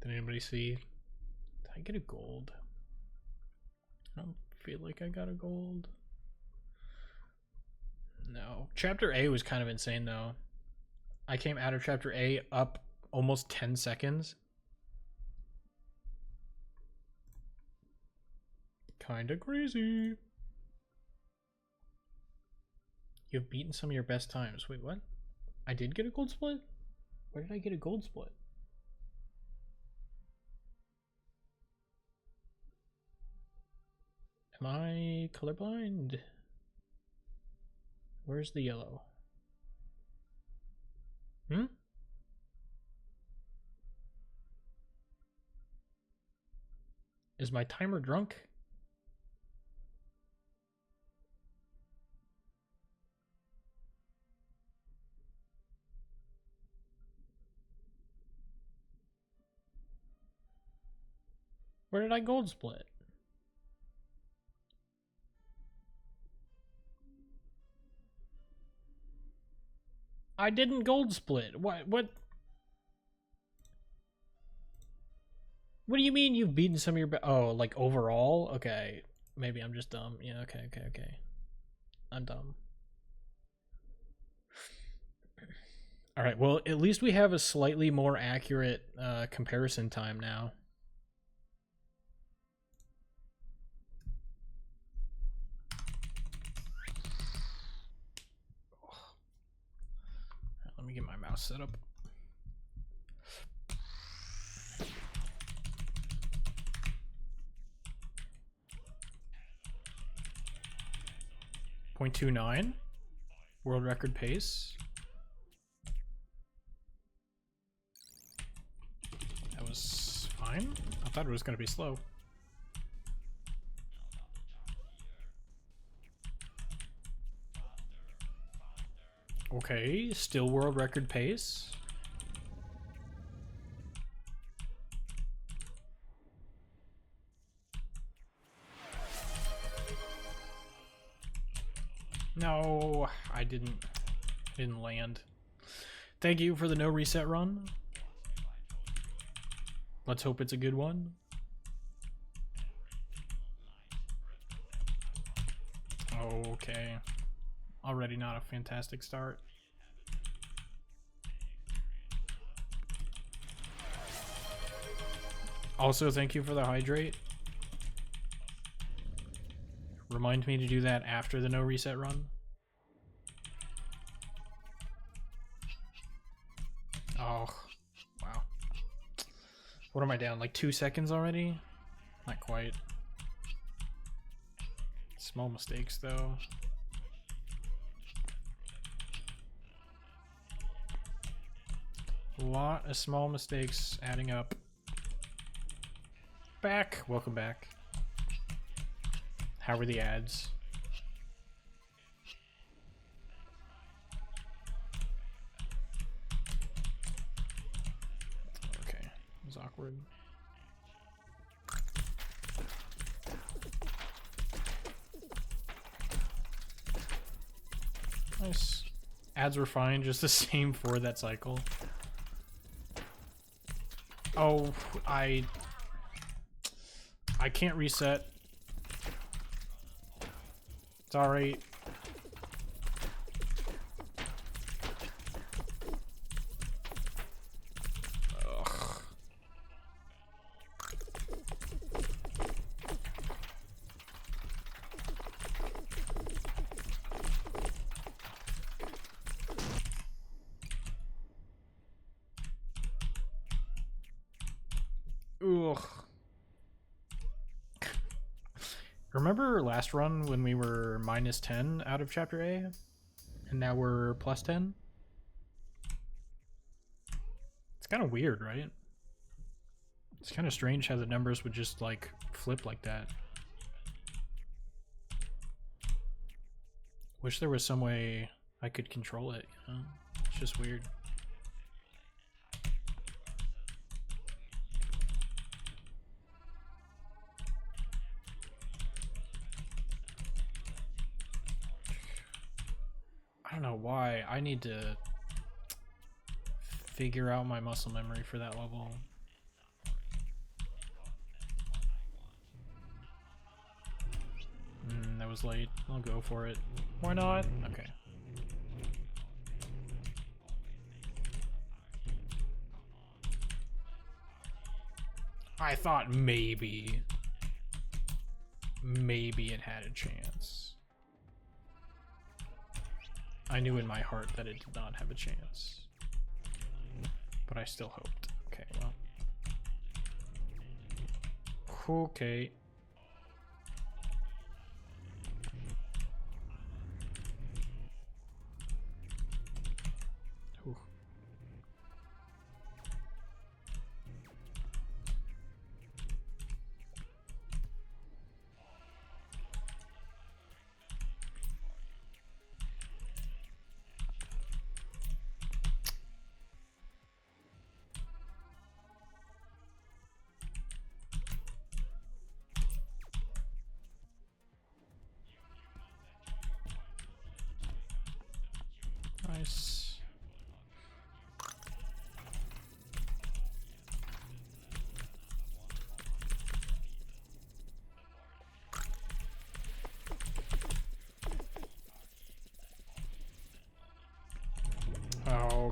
Speaker 1: Did anybody see? Did I get a gold? I don't feel like I got a gold. No. Chapter A was kind of insane though. I came out of Chapter A up almost 10 seconds. Kinda crazy. You've beaten some of your best times. Wait, what? I did get a gold split? Where did I get a gold split? Am I colorblind? Where's the yellow? Hmm? Is my timer drunk? Where did I gold split? I didn't gold split. What? What do you mean you've beaten some of your... Oh, like overall? Okay. Maybe I'm just dumb. Yeah, okay. I'm dumb. All right, well, at least we have a slightly more accurate comparison time now. Let me get my mouse set up. .29 world record pace. That was fine. I thought it was going to be slow. Okay, still world record pace. No, I didn't land. Thank you for the no reset run. Let's hope it's a good one. Okay. Already not a fantastic start. Also, thank you for the hydrate. Remind me to do that after the no reset run. Oh, wow. What am I down? Like 2 seconds already? Not quite. Small mistakes though. A lot of small mistakes adding up. Back. Welcome back. How were the ads? Okay, it was awkward. Nice. Ads were fine, just the same for that cycle. Oh, I can't reset. It's alright. Ugh. Remember last run when we were -10 out of chapter A? And now we're +10? It's kind of weird, right? It's kind of strange how the numbers would just like flip like that. Wish there was some way I could control it, you know? It's just weird. I don't know why. I need to figure out my muscle memory for that level. That was late. I'll go for it. Why not? Okay. I thought maybe it had a chance. I knew in my heart that it did not have a chance. But I still hoped. Okay, well. Okay. Ooh. Nice.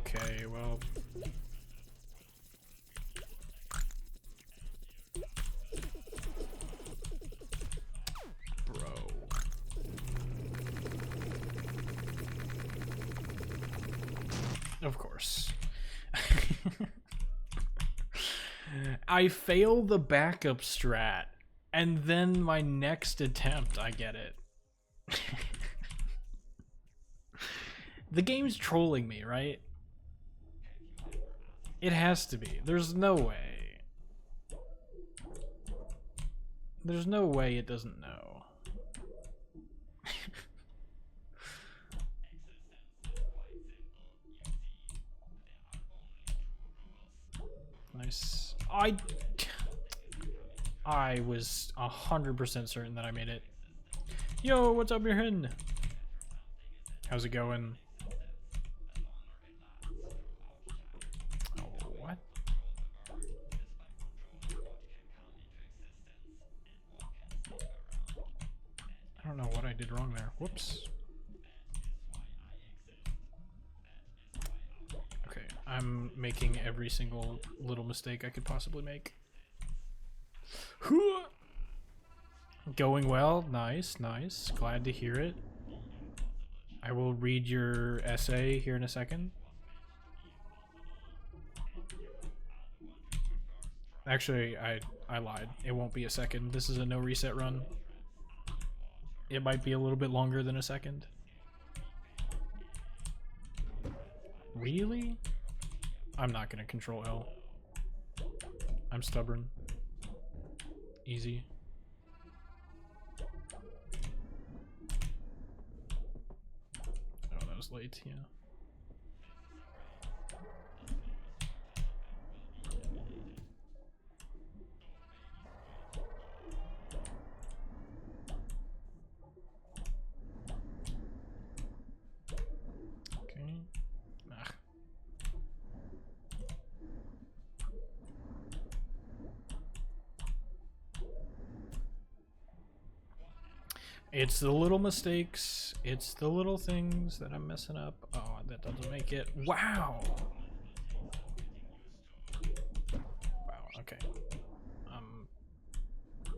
Speaker 1: Okay, well. Bro. Of course. I fail the backup strat, and then my next attempt, I get it. The game's trolling me, right? It has to be. There's no way. There's no way it doesn't know. Nice. I was 100% certain that I made it. Yo, what's up, your hen? How's it going? Oh, what? I don't know what I did wrong there. Whoops. Okay, I'm making every single little mistake I could possibly make. Going well. Nice, nice. Glad to hear it. I will read your essay here in a second. Actually, I lied. It won't be a second. This is a no reset run. It might be a little bit longer than a second. Really? I'm not gonna control L. I'm stubborn. Easy. Oh, that was late, yeah. Okay. Ah. It's the little mistakes, it's the little things that I'm messing up. Oh, that doesn't make it. Wow. Wow, okay.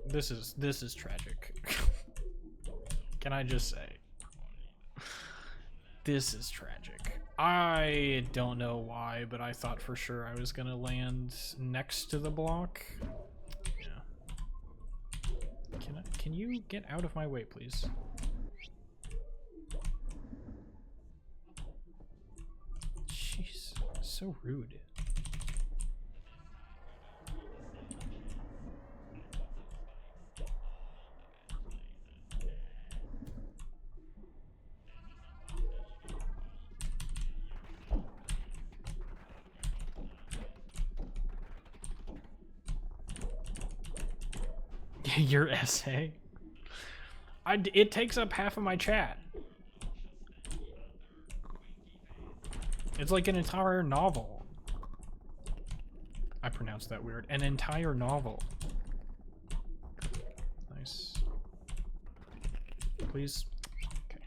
Speaker 1: This is tragic. Can I just say? This is tragic. I don't know why, but I thought for sure I was gonna land next to the block. Can you get out of my way, please? Jeez, so rude. Your essay? It takes up half of my chat. It's like an entire novel. I pronounced that weird. An entire novel. Nice. Please. Okay.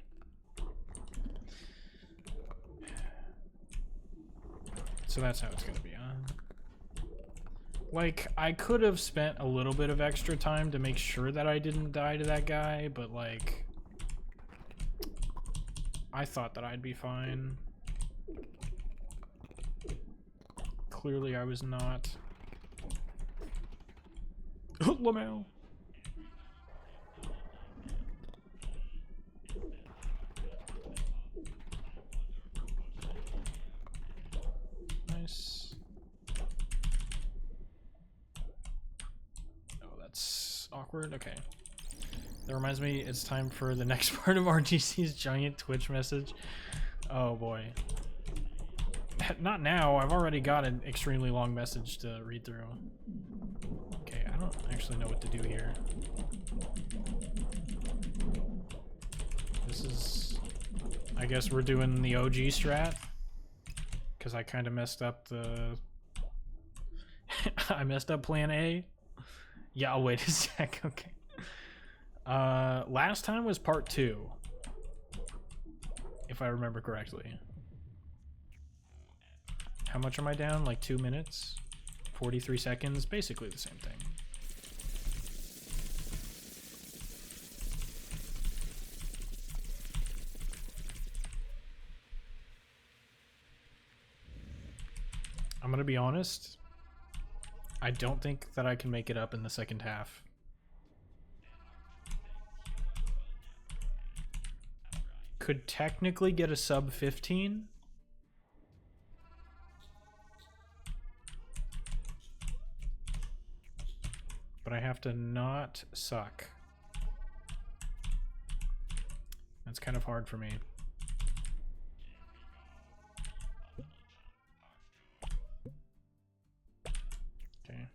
Speaker 1: So that's how it's gonna be, huh? Like, I could have spent a little bit of extra time to make sure that I didn't die to that guy, but like, I thought that I'd be fine. Clearly I was not. Lamel. Nice. Awkward. Okay. That reminds me, it's time for the next part of RGC's giant Twitch message. Oh boy. Not now. I've already got an extremely long message to read through. Okay, I don't actually know what to do here. This is... I guess we're doing the OG strat. Because I kind of messed up the... I messed up plan A. Yeah, I'll wait a sec. Okay. Last time was part 2, if I remember correctly. How much am I down? Like 2 minutes? 43 seconds? Basically the same thing. I'm gonna be honest. I don't think that I can make it up in the second half. Could technically get a sub 15. But I have to not suck. That's kind of hard for me. Okay.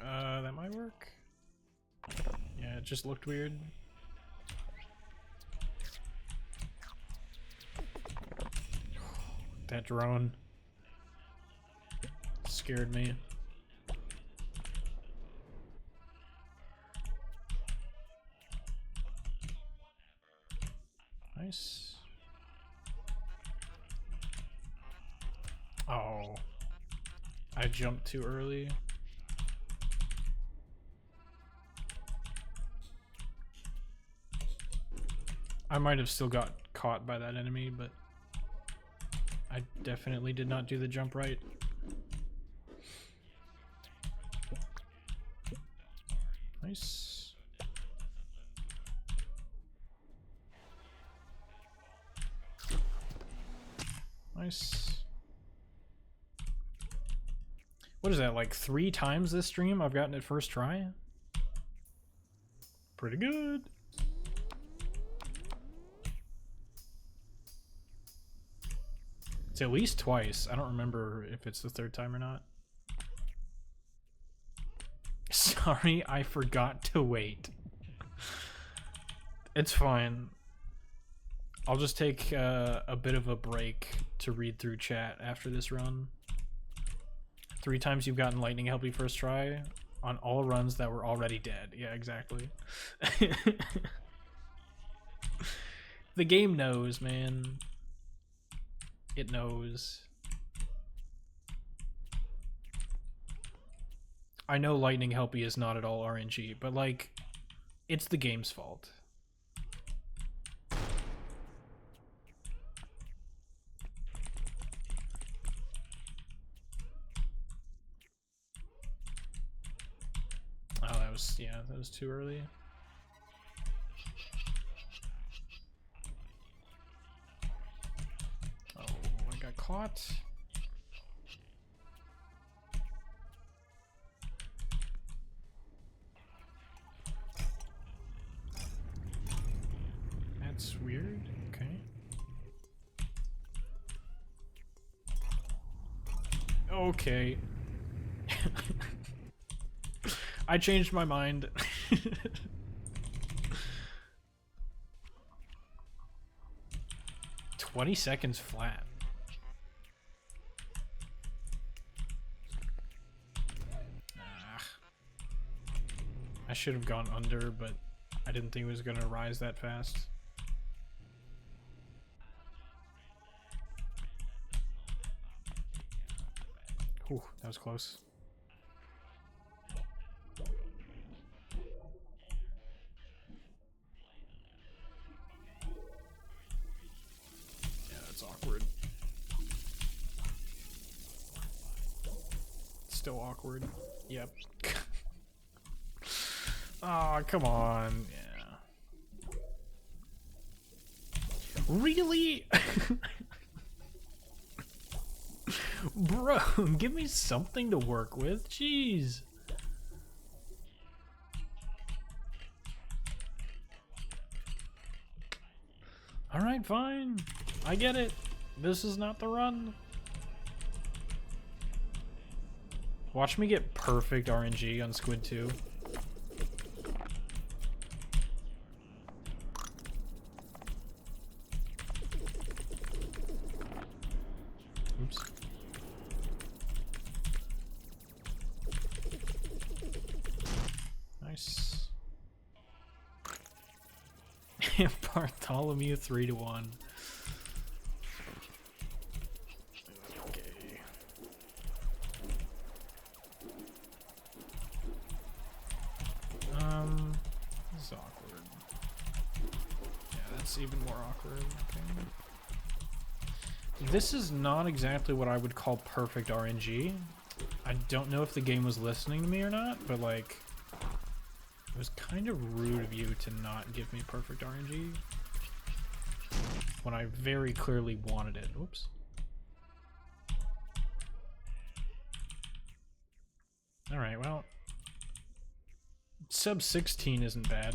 Speaker 1: That might work. Yeah, it just looked weird. That drone scared me. Nice. Oh. I jumped too early. I might have still got caught by that enemy, but I definitely did not do the jump right. Nice. Nice. What is that, like 3 times this stream I've gotten it first try? Pretty good. It's at least twice. I don't remember if it's the 3rd time or not. Sorry, I forgot to wait. It's fine. I'll just take a bit of a break to read through chat after this run. 3 times you've gotten lightning help you first try on all runs that were already dead. Yeah, exactly. The game knows, man. It knows. I know lightning helpy is not at all RNG, but like, it's the game's fault. Oh, that was, yeah, that was too early. Oh, I got caught. That's weird. Okay. Okay. I changed my mind. 20 seconds flat. I should have gone under, but I didn't think it was going to rise that fast. Ooh, that was close. Yeah, that's awkward. Still awkward. Yep. Oh, come on. Yeah. Really? Bro, give me something to work with. Jeez. Alright, fine. I get it. This is not the run. Watch me get perfect RNG on Squid 2. Oops. Nice. Bartholomew 3-1. That's even more awkward. Okay. This is not exactly what I would call perfect RNG. I don't know if the game was listening to me or not, but like, it was kind of rude of you to not give me perfect RNG when I very clearly wanted it. Oops. Alright, well, sub 16 isn't bad.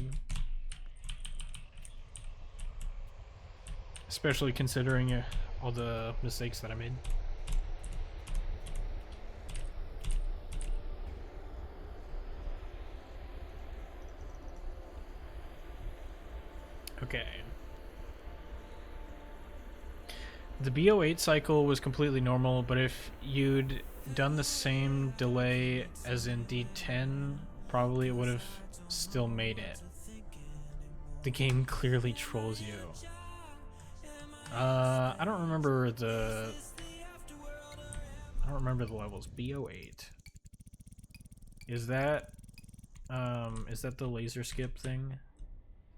Speaker 1: Especially considering all the mistakes that I made. Okay. The BO8 cycle was completely normal, but if you'd done the same delay as in D10, probably it would have still made it. The game clearly trolls you. I don't remember the levels. BO8. Is that the laser skip thing?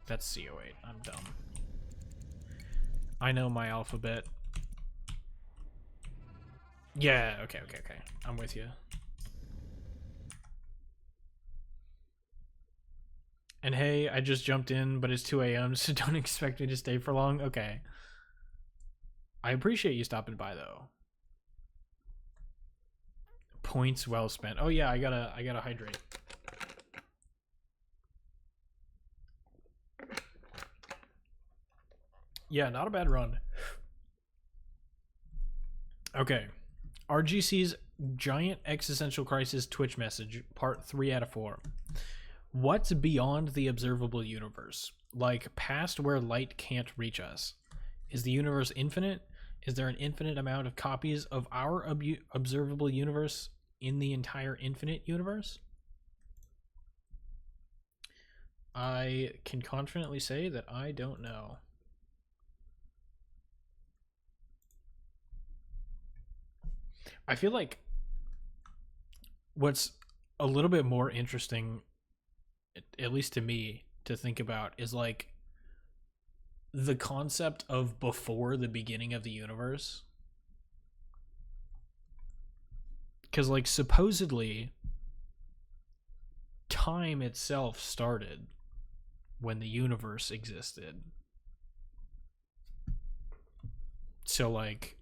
Speaker 1: That's CO8. I'm dumb. I know my alphabet. Yeah, okay. I'm with you. And hey, I just jumped in, but it's 2 a.m., so don't expect me to stay for long. Okay. I appreciate you stopping by, though. Points well spent. Oh yeah, I gotta hydrate. Yeah, not a bad run. Okay. RGC's Giant Existential Crisis Twitch message, part 3 out of 4. What's beyond the observable universe? Like, past where light can't reach us? Is the universe infinite? Is there an infinite amount of copies of our observable universe in the entire infinite universe? I can confidently say that I don't know. I feel like what's a little bit more interesting, at least to me, to think about is like the concept of before the beginning of the universe. Because like supposedly time itself started when the universe existed. So like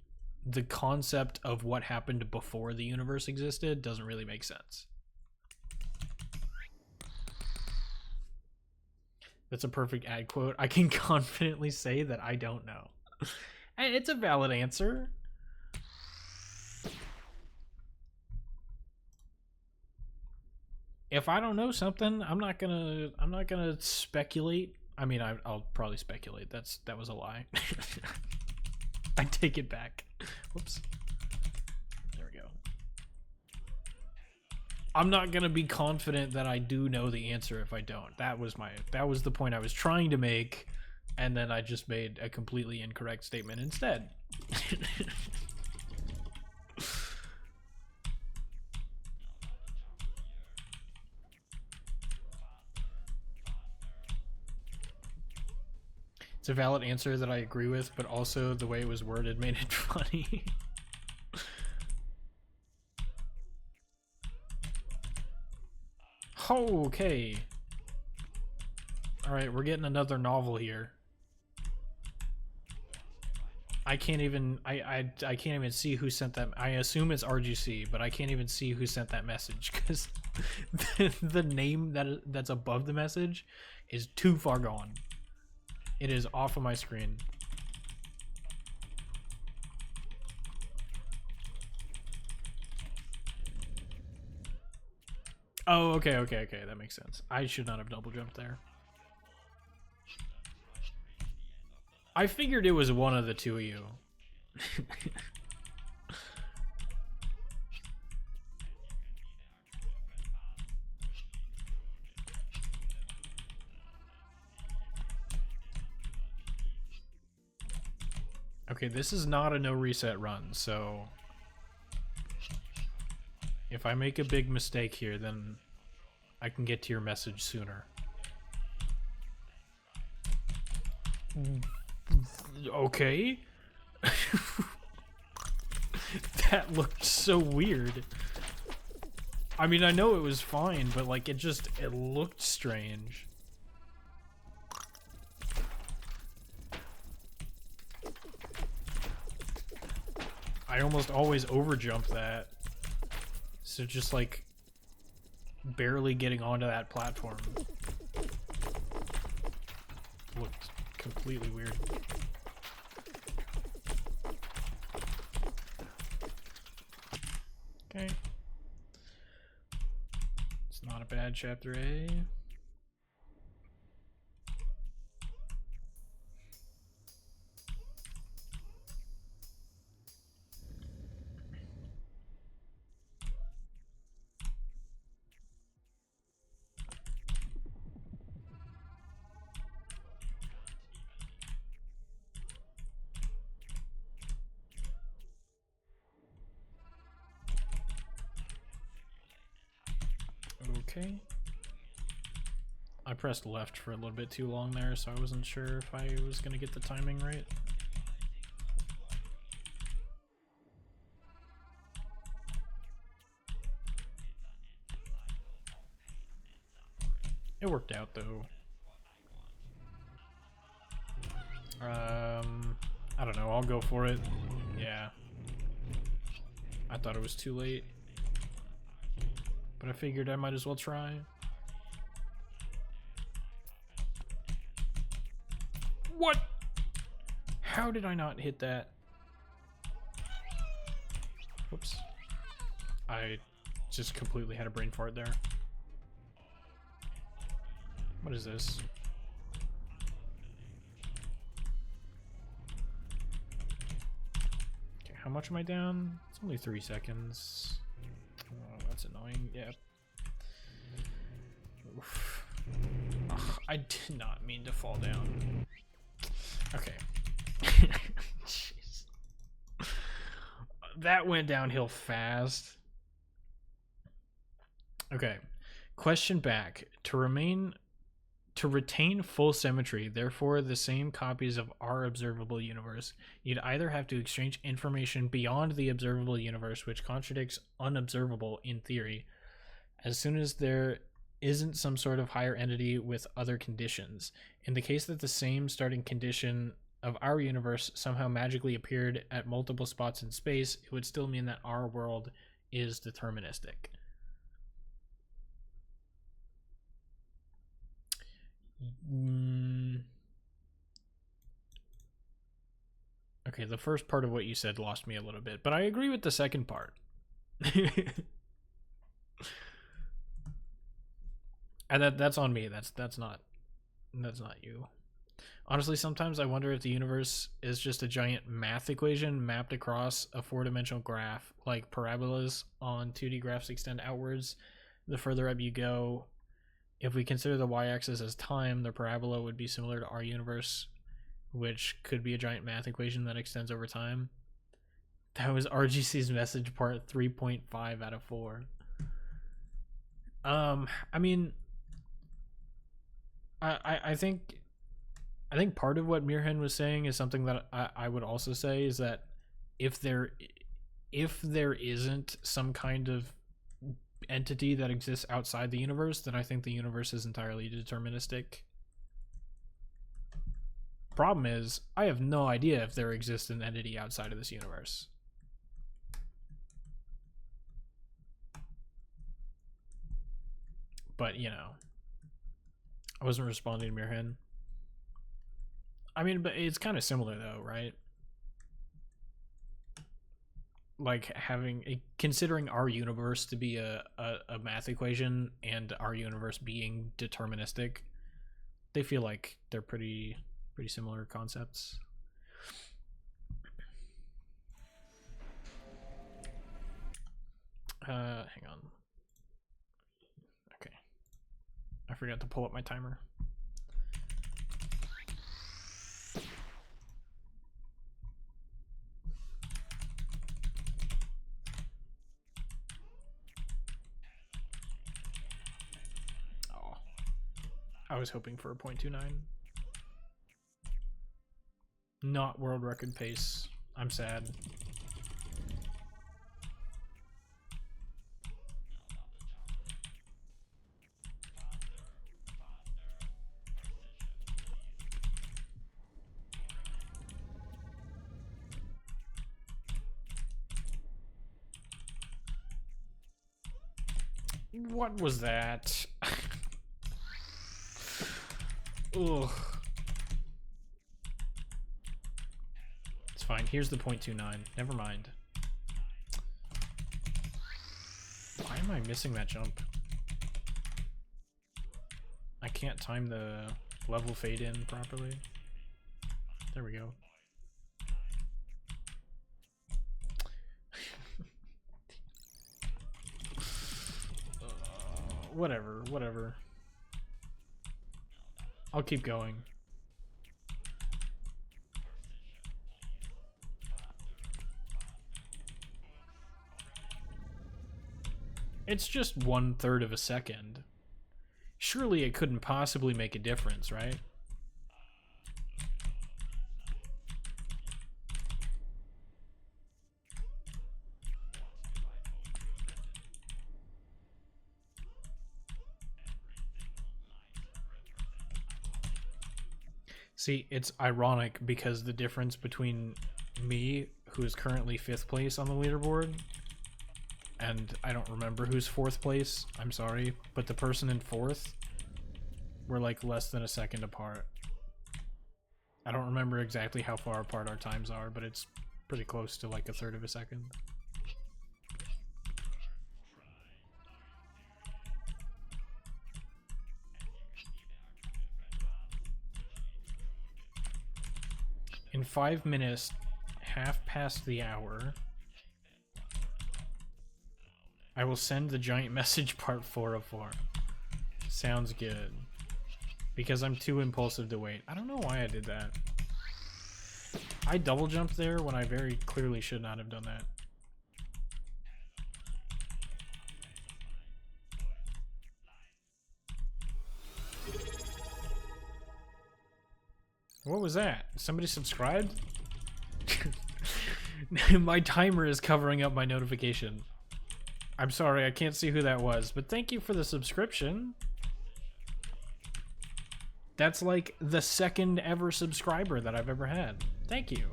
Speaker 1: the concept of what happened before the universe existed doesn't really make sense. That's a perfect ad quote. I can confidently say that I don't know. And it's a valid answer. If I don't know something, I'm not gonna speculate. I mean, I'll probably speculate. That was a lie. I take it back. Whoops. There we go. I'm not gonna be confident that I do know the answer if I don't. That was the point I was trying to make, and then I just made a completely incorrect statement instead. It's a valid answer that I agree with, but also the way it was worded made it funny. Okay. Alright, we're getting another novel here. I can't even I can't even see who sent that. I assume it's RGC, but I can't even see who sent that message because the name that's above the message is too far gone. It is off of my screen. Oh, okay, that makes sense. I should not have double jumped there. I figured it was one of the two of you. Okay, this is not a no reset run, so if I make a big mistake here, then I can get to your message sooner. Okay. That looked so weird. I mean, I know it was fine, but like it looked strange. I almost always overjump that. So just like barely getting onto that platform looked completely weird. Okay. It's not a bad chapter A. Okay. I pressed left for a little bit too long there, so I wasn't sure if I was going to get the timing right. It worked out though. I don't know, I'll go for it. Yeah. I thought it was too late, but I figured I might as well try. What? How did I not hit that? Whoops. I just completely had a brain fart there. What is this? Okay, how much am I down? It's only 3 seconds. Oh, that's annoying. Yeah. Oof. Ugh, I did not mean to fall down. Okay. Jeez. That went downhill fast. Okay. Question back. To retain full symmetry, therefore the same copies of our observable universe, you'd either have to exchange information beyond the observable universe, which contradicts unobservable in theory, as soon as there isn't some sort of higher entity with other conditions. In the case that the same starting condition of our universe somehow magically appeared at multiple spots in space, it would still mean that our world is deterministic. Okay, the first part of what you said lost me a little bit, but I agree with the second part. And that's on me. That's not you. Honestly, sometimes I wonder if the universe is just a giant math equation mapped across a 4-dimensional graph, like parabolas on 2D graphs extend outwards the further up you go. If we consider the y-axis as time, the parabola would be similar to our universe, which could be a giant math equation that extends over time. That was RGC's message part 3.5 out of 4. I mean, I think part of what Mirhen was saying is something that I would also say, is that if there isn't some kind of entity that exists outside the universe, then I think the universe is entirely deterministic. Problem is, I have no idea if there exists an entity outside of this universe. But, you know, I wasn't responding to Mirhen. I mean, but it's kind of similar though, right? Like considering our universe to be a math equation and our universe being deterministic, they feel like they're pretty similar concepts. Hang on. Okay. I forgot to pull up my timer. Oh. I was hoping for a 0.29. Not world record pace. I'm sad. What was that? Ugh. It's fine. Here's the .29. Never mind. Why am I missing that jump? I can't time the level fade in properly. There we go. Whatever, whatever. I'll keep going. It's just 1/3 of a second. Surely it couldn't possibly make a difference, right? See, it's ironic because the difference between me, who is currently 5th place on the leaderboard, and I don't remember who's 4th place, I'm sorry, but the person in 4th, we're like less than a second apart. I don't remember exactly how far apart our times are, but it's pretty close to like 1/3 of a second. In 5 minutes, half past the hour, I will send the giant message part 404. Sounds good. Because I'm too impulsive to wait. I don't know why I did that. I double jumped there when I very clearly should not have done that. What was that? Somebody subscribed? My timer is covering up my notification. I'm sorry, I can't see who that was, but thank you for the subscription. That's like the 2nd ever subscriber that I've ever had. Thank you.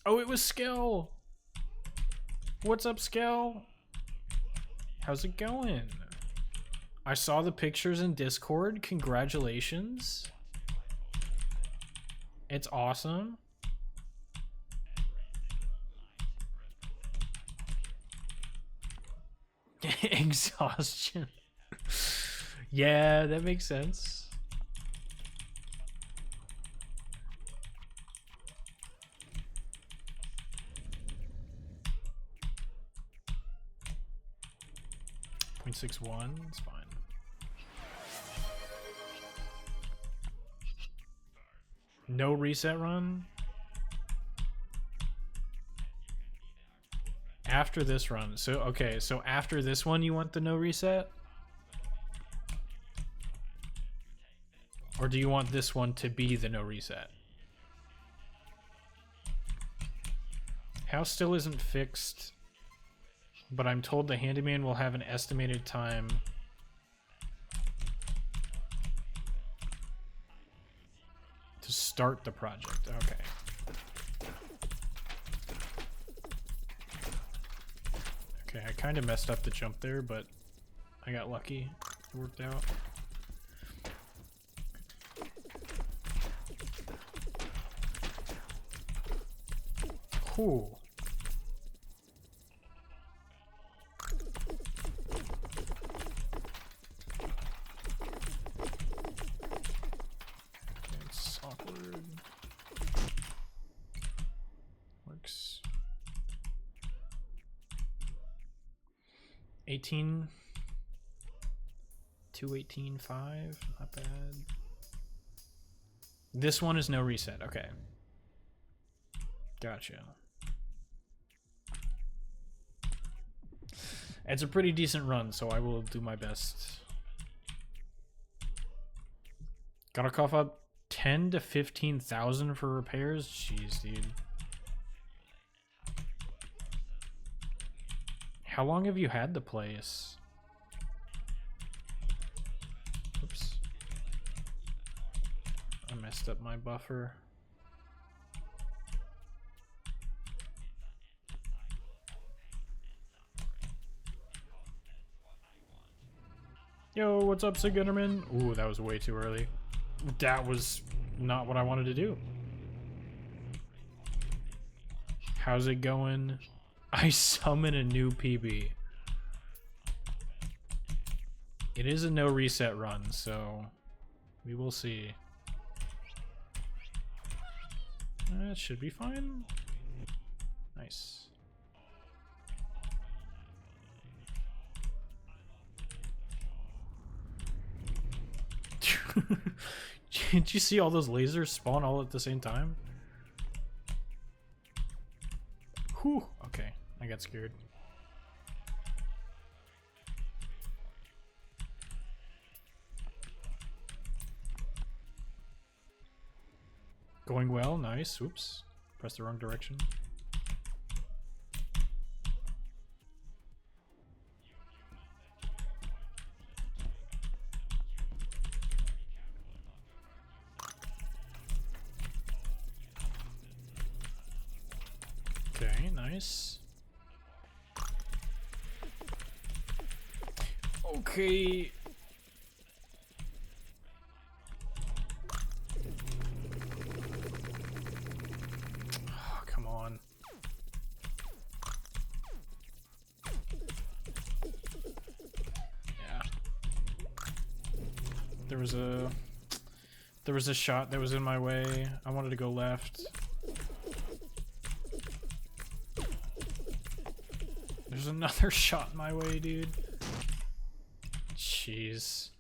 Speaker 1: Oh, it was Skill. What's up, Skill? How's it going? I saw the pictures in Discord. Congratulations. It's awesome. Exhaustion. Yeah, that makes sense. .61, it's fine. No reset run? After this run. So, okay, so after this one you want the no reset? Or do you want this one to be the no reset? House still isn't fixed, but I'm told the handyman will have an estimated time to start the project. Okay. Okay, I kind of messed up the jump there, but I got lucky. It worked out. Cool. It's awkward. Works. 18. 218.5. Not bad. This one is no reset. Okay. Gotcha. It's a pretty decent run, so I will do my best. Gotta cough up 10 to 15,000 for repairs? Jeez, dude. How long have you had the place? Oops. I messed up my buffer. Yo, what's up, Sig Enderman? Ooh, that was way too early. That was not what I wanted to do. How's it going? I summon a new PB. It is a no reset run, so we will see. It should be fine. Nice. Did you see all those lasers spawn all at the same time? Whew. Okay, I got scared. Going well, nice. Oops. Pressed the wrong direction. Okay, nice. Okay. Oh, come on. Yeah. There was a shot that was in my way. I wanted to go left. There's another shot in my way, dude. Jeez.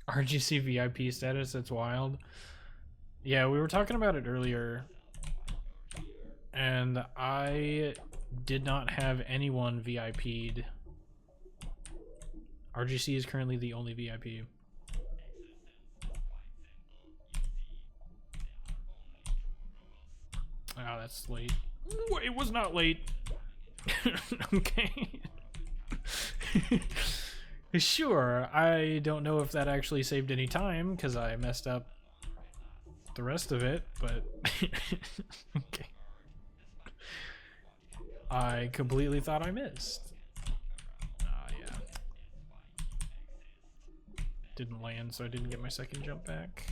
Speaker 1: RGC VIP status, that's wild. Yeah, we were talking about it earlier. And I did not have anyone VIP'd. RGC is currently the only VIP. Oh, that's late. It was not late. Okay. Sure, I don't know if that actually saved any time because I messed up the rest of it, but okay. I completely thought I missed. Yeah. Didn't land, so I didn't get my second jump back.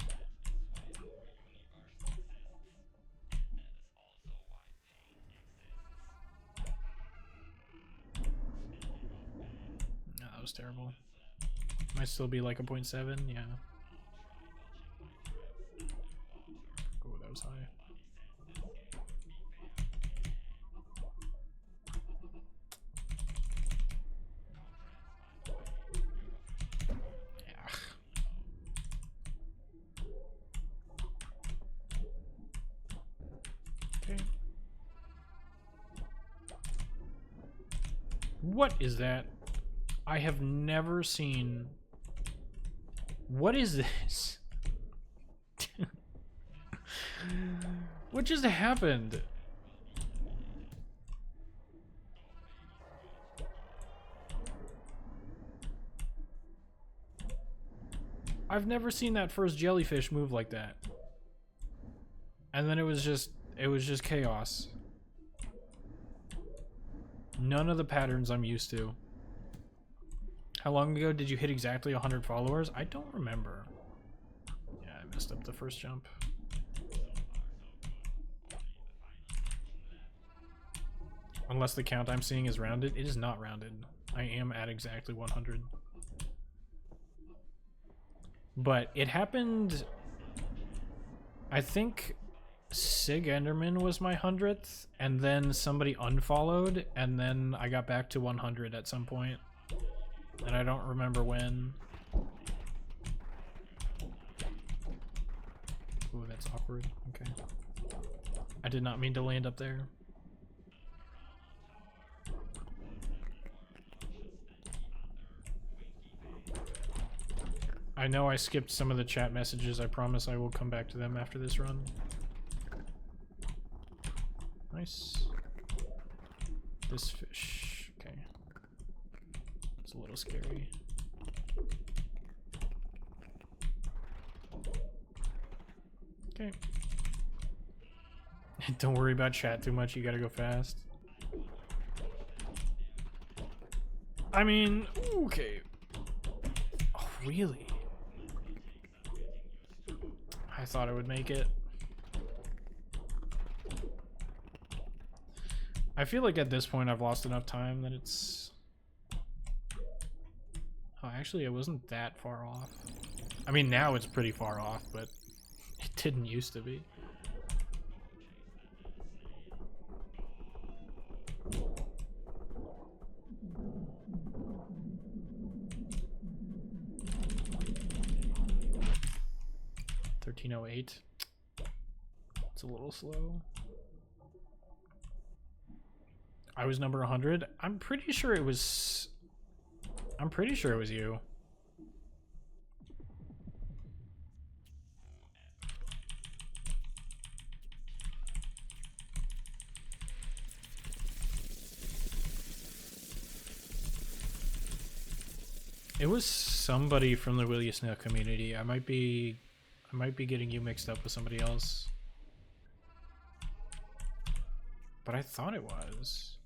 Speaker 1: No, that was terrible. Might still be like a 0.7, yeah. Oh, that was high. What is that? I have never seen... What is this? What just happened? I've never seen that first jellyfish move like that. And then it was just chaos. None of the patterns I'm used to. How long ago did you hit exactly 100 followers? I don't remember. Yeah, I messed up the first jump. Unless the count I'm seeing is rounded. It is not rounded. I am at exactly 100. But it happened... I think Sig Enderman was my 100th, and then somebody unfollowed, and then I got back to 100 at some point. And I don't remember when. Ooh, that's awkward. Okay. I did not mean to land up there. I know I skipped some of the chat messages. I promise I will come back to them after this run. Nice. This fish. Okay. It's a little scary. Okay. Don't worry about chat too much. You gotta go fast. I mean, okay. Oh, really? I thought I would make it. I feel like at this point I've lost enough time that it's... Oh, actually, it wasn't that far off. I mean, now it's pretty far off, but it didn't used to be. $13.08. It's a little slow. I was number 100. I'm pretty sure it was you. It was somebody from the Will You Snail community. I might be getting you mixed up with somebody else. But I thought it was.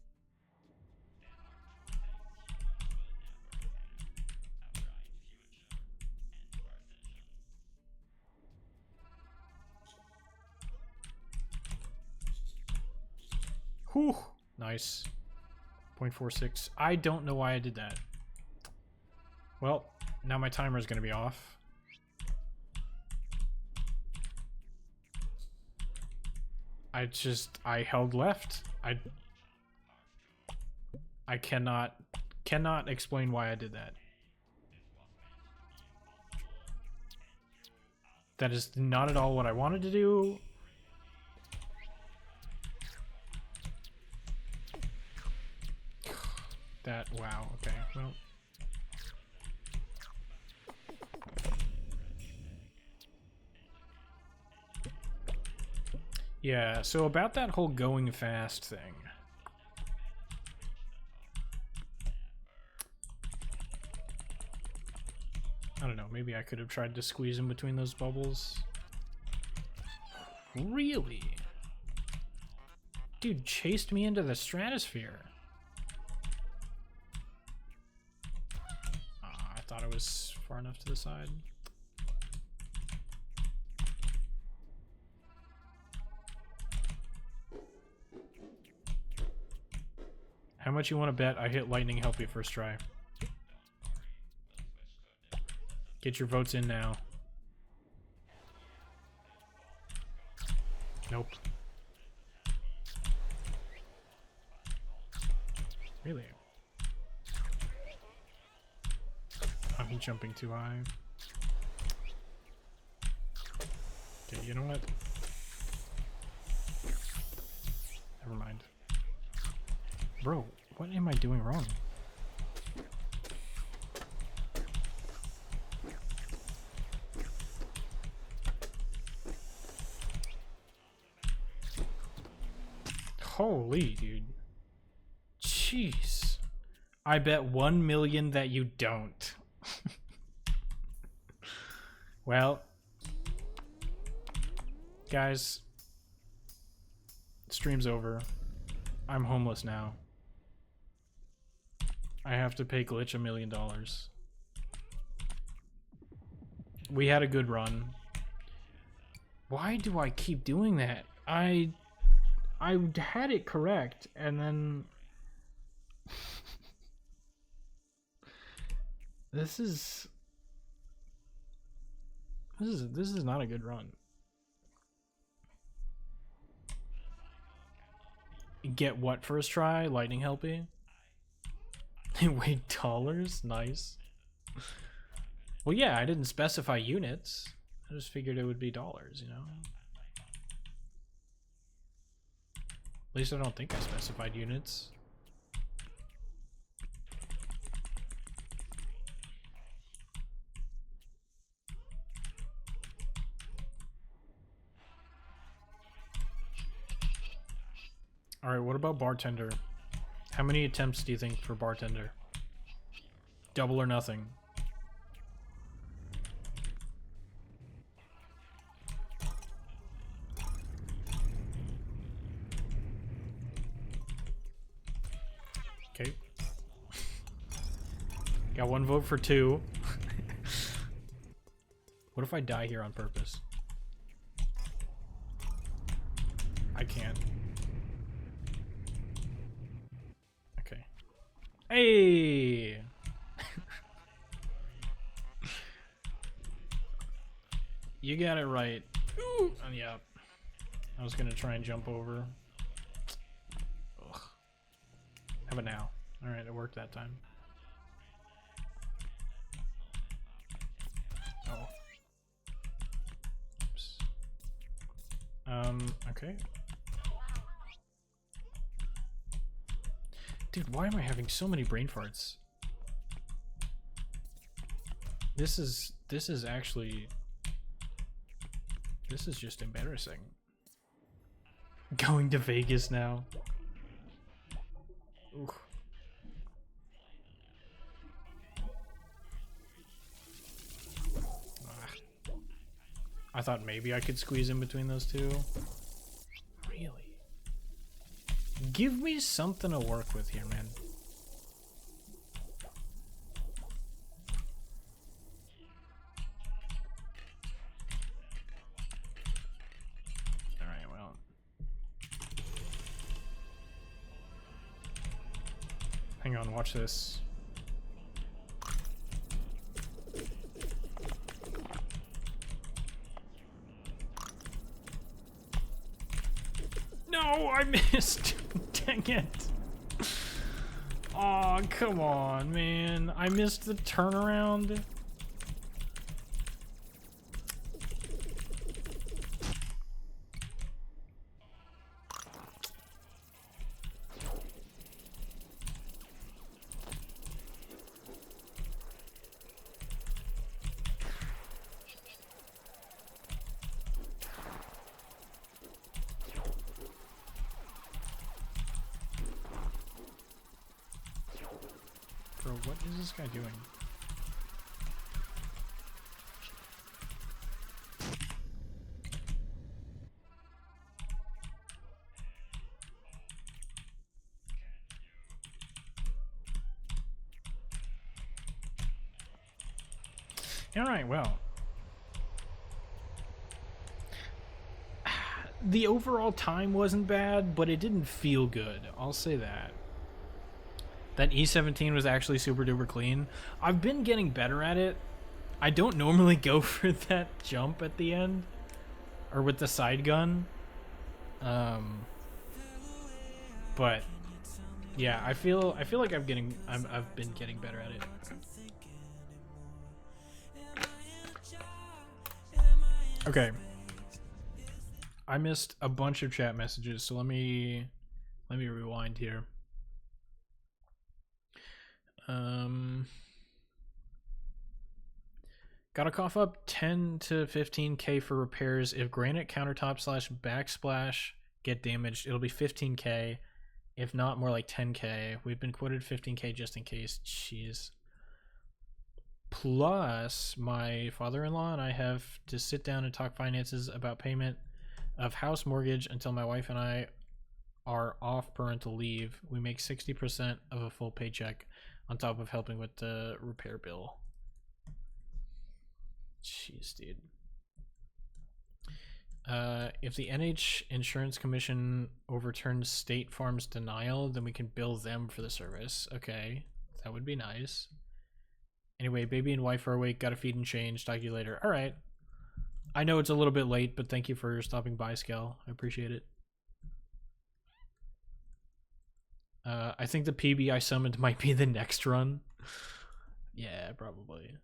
Speaker 1: Whew, nice. 0.46. I don't know why I did that. Well, now my timer is going to be off. I held left. I cannot explain why I did that. That is not at all what I wanted to do. That, wow, okay, well. Yeah, so about that whole going fast thing. I don't know, maybe I could have tried to squeeze in between those bubbles. Really? Dude chased me into the stratosphere. I thought it was far enough to the side. How much you want to bet I hit lightning help you first try? Get your votes in now. Nope. Really? I'm jumping too high. Okay, you know what? Never mind. Bro, what am I doing wrong? Holy, dude. Jeez. I bet 1 million that you don't. Well, guys, stream's over. I'm homeless now. I have to pay Glitch $1 million. We had a good run. Why do I keep doing that? I had it correct, and then this is not a good run. Get what first try? Lightning helpy? Wait, dollars? Nice. Well, yeah, I didn't specify units. I just figured it would be dollars, you know? At least I don't think I specified units. Alright, what about bartender? How many attempts do you think for bartender? Double or nothing. Okay. Got 1 vote for 2. What if I die here on purpose? I can't. Okay. Hey! You got it right. Ooh. Yeah. I was gonna try and jump over. Ugh. How about now? Alright, it worked that time. Oh. Oops. Okay. Dude, why am I having so many brain farts? This is actually... This is just embarrassing. Going to Vegas now. Ooh. I thought maybe I could squeeze in between those two. Really? Give me something to work with here, man. Alright, well. Hang on, watch this. No, I missed. Dang it. Aw, come on, man. I missed the turnaround. Bro, what is this guy doing? Alright, well. The overall time wasn't bad, but it didn't feel good. I'll say that. That E17 was actually super duper clean. I've been getting better at it. I don't normally go for that jump at the end. Or with the side gun. But yeah, I feel like I've been getting better at it. Okay. I missed a bunch of chat messages, so let me rewind here. Gotta cough up 10 to 15k for repairs. If granite countertop / backsplash get damaged, it'll be 15k. If not, more like 10k. We've been quoted 15k just in case. Jeez. Plus, my father-in-law and I have to sit down and talk finances about payment of house mortgage until my wife and I are off parental leave. We make 60% of a full paycheck on top of helping with the repair bill. Jeez, dude. If the NH Insurance Commission overturns State Farm's denial, then we can bill them for the service. Okay, that would be nice. Anyway, baby and wife are awake. Gotta feed and change. Talk to you later. All right. I know it's a little bit late, but thank you for stopping by, Skel. I appreciate it. I think the PB I summoned might be the next run. Yeah, probably.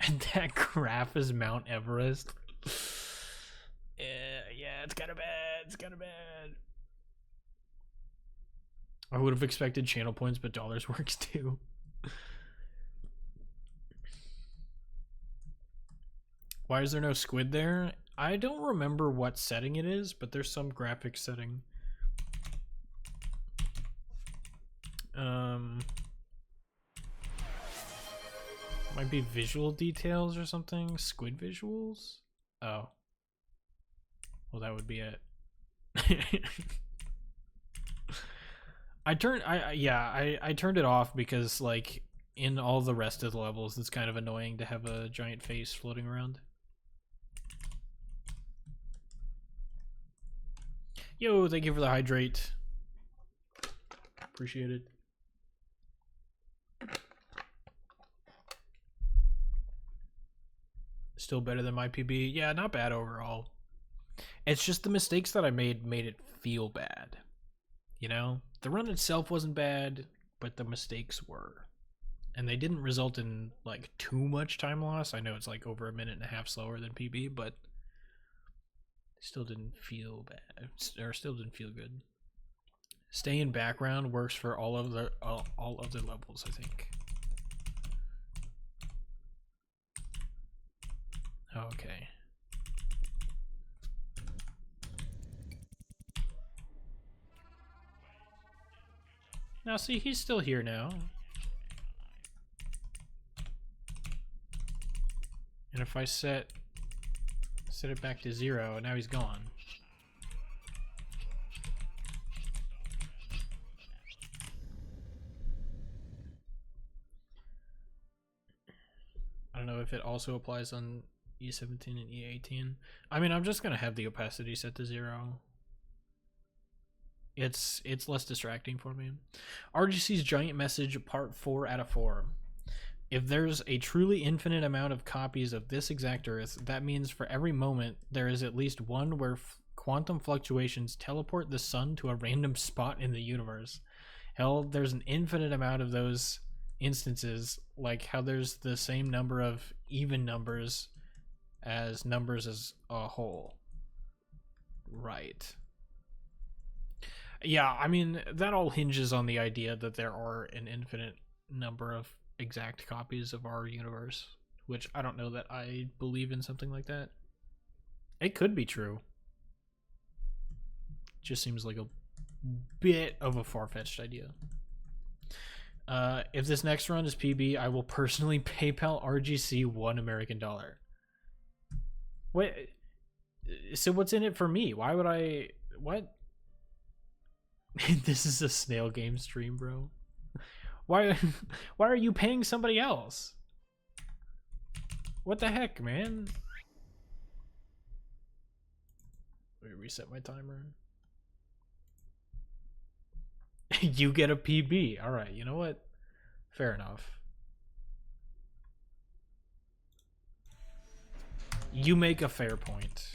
Speaker 1: And that graph is Mount Everest. Yeah, it's kind of bad. It's kind of bad. I would have expected channel points, but dollars works too. Why is there no squid there? I don't remember what setting it is, but there's some graphic setting. Might be visual details or something. Squid visuals? Oh. Well, that would be it. I turned it off because like in all the rest of the levels it's kind of annoying to have a giant face floating around. Yo, thank you for the hydrate. Appreciate it. Still better than my PB. Yeah, not bad overall. It's just the mistakes that I made it feel bad. You know? The run itself wasn't bad, but the mistakes were. And they didn't result in like too much time loss. I know it's like over a minute and a half slower than PB, but still didn't feel bad, or still didn't feel good. Stay in background works for all other levels, I think. Okay. Now see, he's still here now. And if I set it back to 0, now he's gone. I don't know if it also applies on E17 and E18. I mean, I'm just gonna have the opacity set to 0. It's less distracting for me. RGC's giant message, part 4 out of 4. If there's a truly infinite amount of copies of this exact Earth, that means for every moment there is at least one where quantum fluctuations teleport the sun to a random spot in the universe. Hell, there's an infinite amount of those instances, like how there's the same number of even numbers as numbers as a whole. Right. Yeah, I mean, that all hinges on the idea that there are an infinite number of exact copies of our universe, which I don't know that I believe in something like that. It could be true. Just seems like a bit of a far-fetched idea. If this next run is PB, I will personally PayPal RGC $1 American. Wait, so what's in it for me? Why would I... What? This is a snail game stream, bro. Why are you paying somebody else? What the heck, man? Let me reset my timer. You get a PB. All right, you know what? Fair enough. You make a fair point.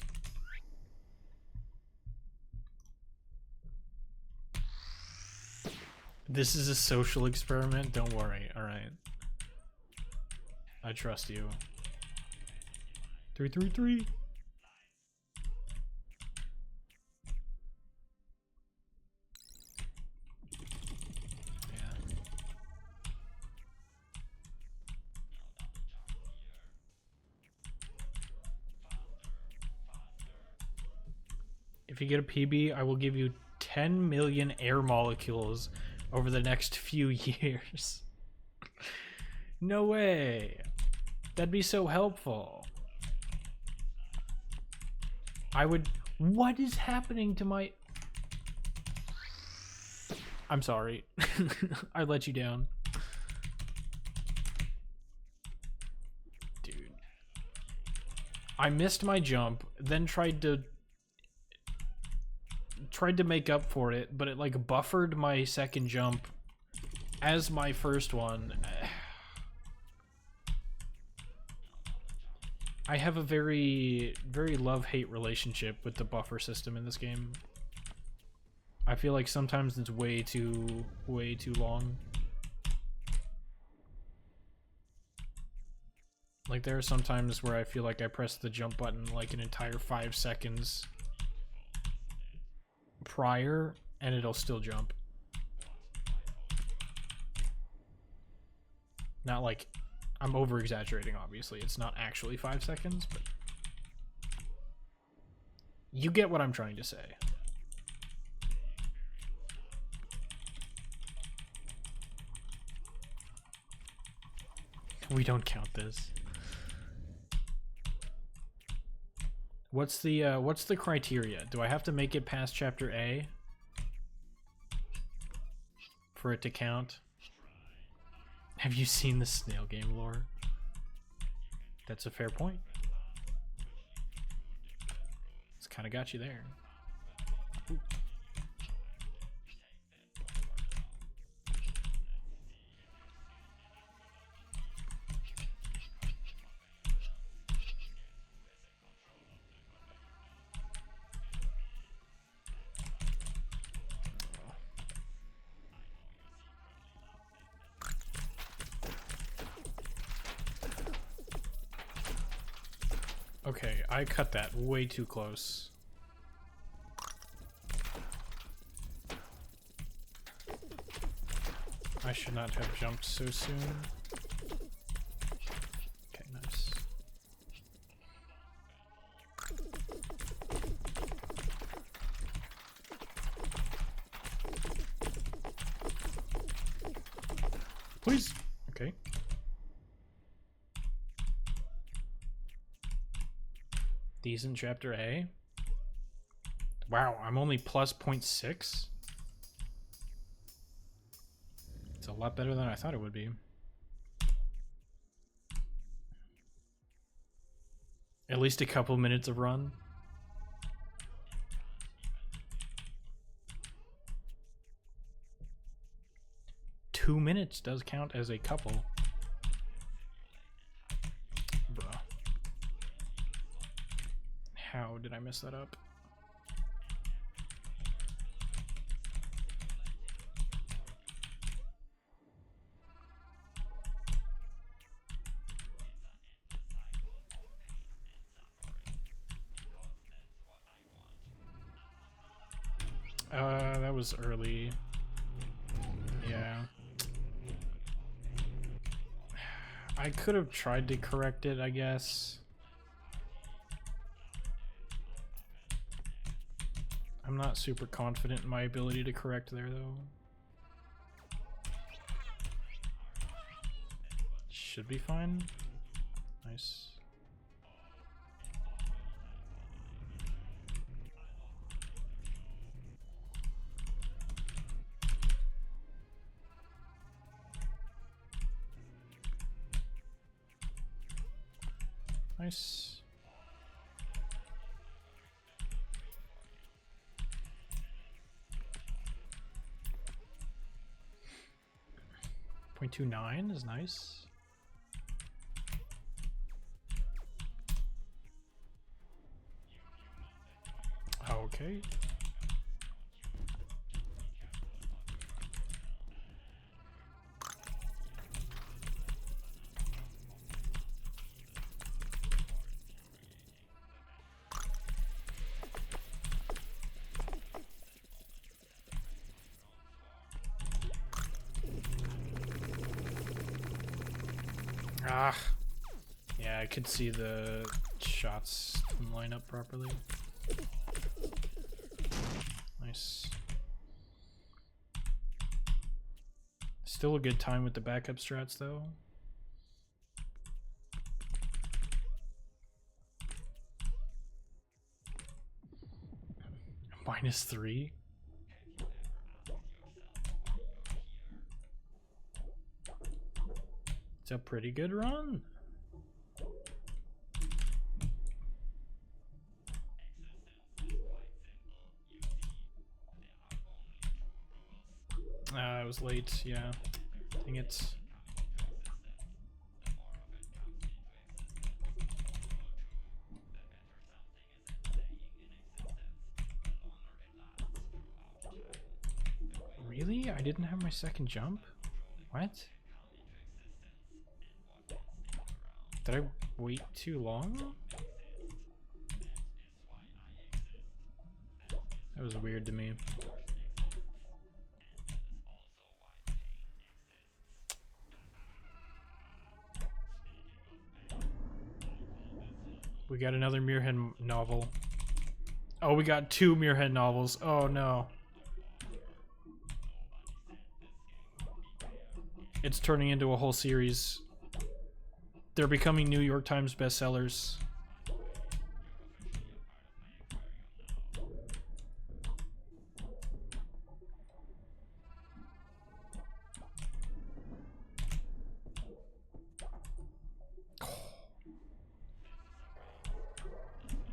Speaker 1: This is a social experiment. Don't worry. All right. I trust you. 333. Yeah. If you get a PB, I will give you 10 million air molecules over the next few years. No way. That'd be so helpful. I would... What is happening to my... I'm sorry. I let you down. Dude. I missed my jump, then tried to make up for it, but it like buffered my second jump as my first one. I have a very, very love-hate relationship with the buffer system in this game. I feel like sometimes it's way too long. Like there are some times where I feel like I press the jump button like an entire 5 seconds prior and it'll still jump. Not like, I'm over exaggerating obviously, it's not actually 5 seconds, but You get what I'm trying to say. We don't count this. What's the criteria? Do I have to make it past chapter A for it to count? Have you seen the snail game lore? That's a fair point. It's kind of got you there. Ooh. Okay, I cut that way too close. I should not have jumped so soon. Okay, nice. Please. Okay. Decent chapter A. Wow, I'm only plus 0.6. It's a lot better than I thought it would be. At least a couple minutes of run. Two minutes does count as a couple. Bruh. How did I mess that up? That was early. Yeah. I could have tried to correct it, I guess. I'm not super confident in my ability to correct there, though. Should be fine. Nice. Nice. .29 is nice. Okay. Ah, yeah, I could see the shots didn't line up properly. Nice. Still a good time with the backup strats, though. -3. It's a pretty good run. I was late, yeah. Dang it. Really? I didn't have my second jump? What? Did I wait too long? That was weird to me. We got another Muirhead novel. Oh, we got 2 Muirhead novels. Oh no. It's turning into a whole series. They're becoming New York Times bestsellers.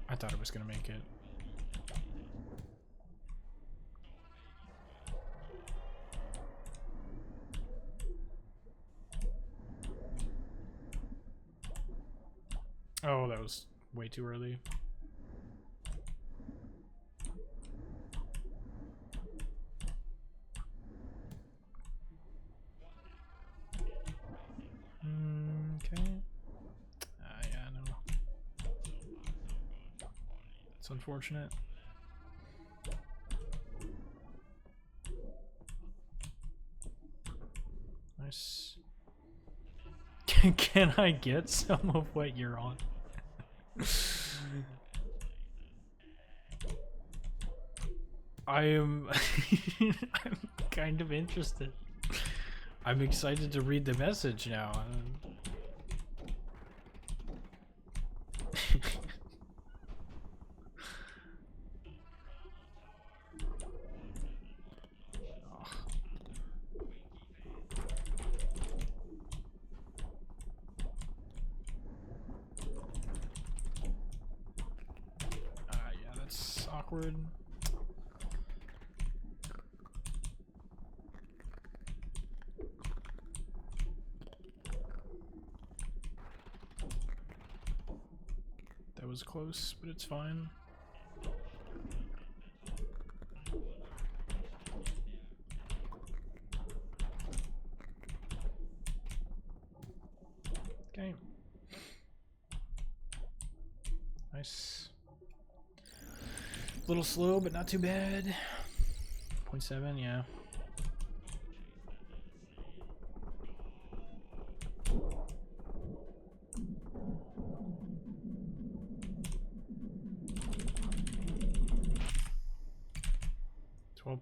Speaker 1: I thought it was gonna make it. Oh, that was way too early. Okay. Yeah, no. That's unfortunate. Nice. Can I get some of what you're on? I am I'm kind of interested. I'm excited to read the message now. Yeah, that's awkward. That was close, but it's fine. Okay. Nice. A little slow, but not too bad. 0.7, yeah.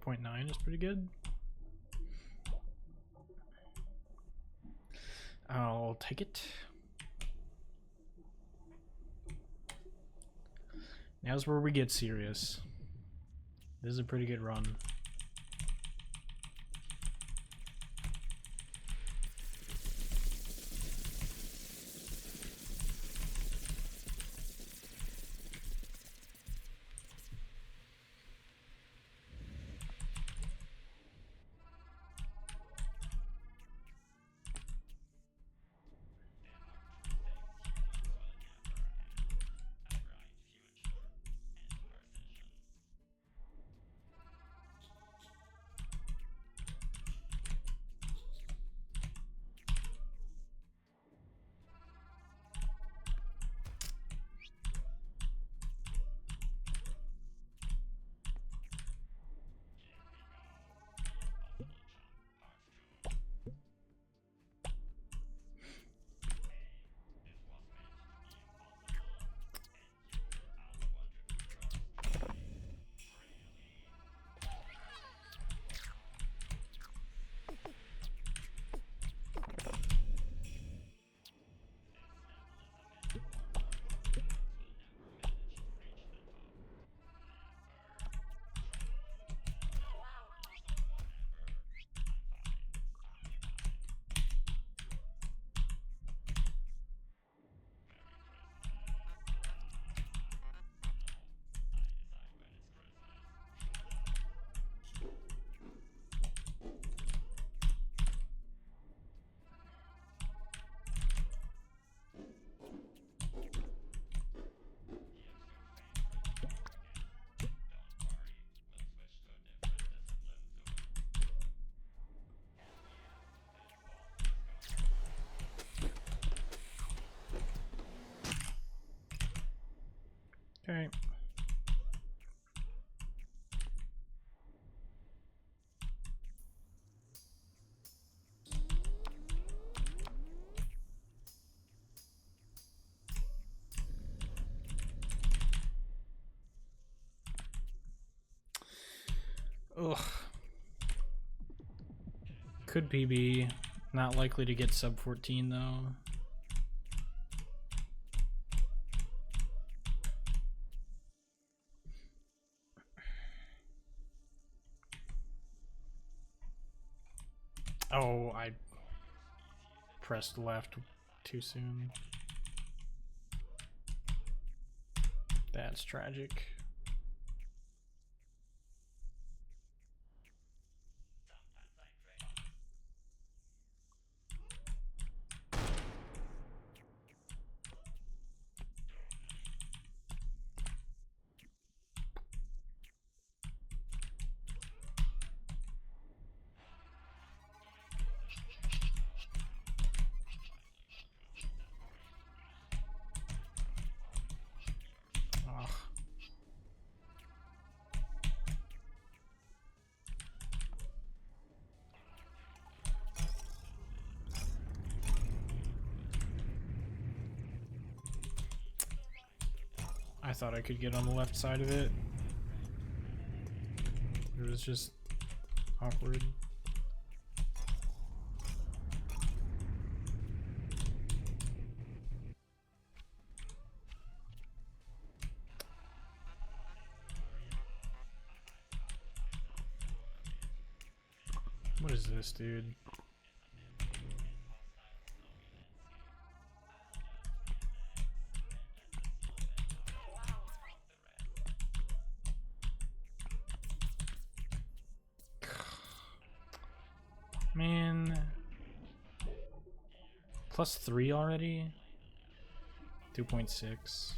Speaker 1: .9 is pretty good. I'll take it. Now's where we get serious. This is a pretty good run. Ugh. Could PB. Not likely to get sub 14 though. Oh, I pressed left too soon. That's tragic. I thought I could get on the left side of it. It was just awkward. What is this, dude? Man. +3 already? 2.6.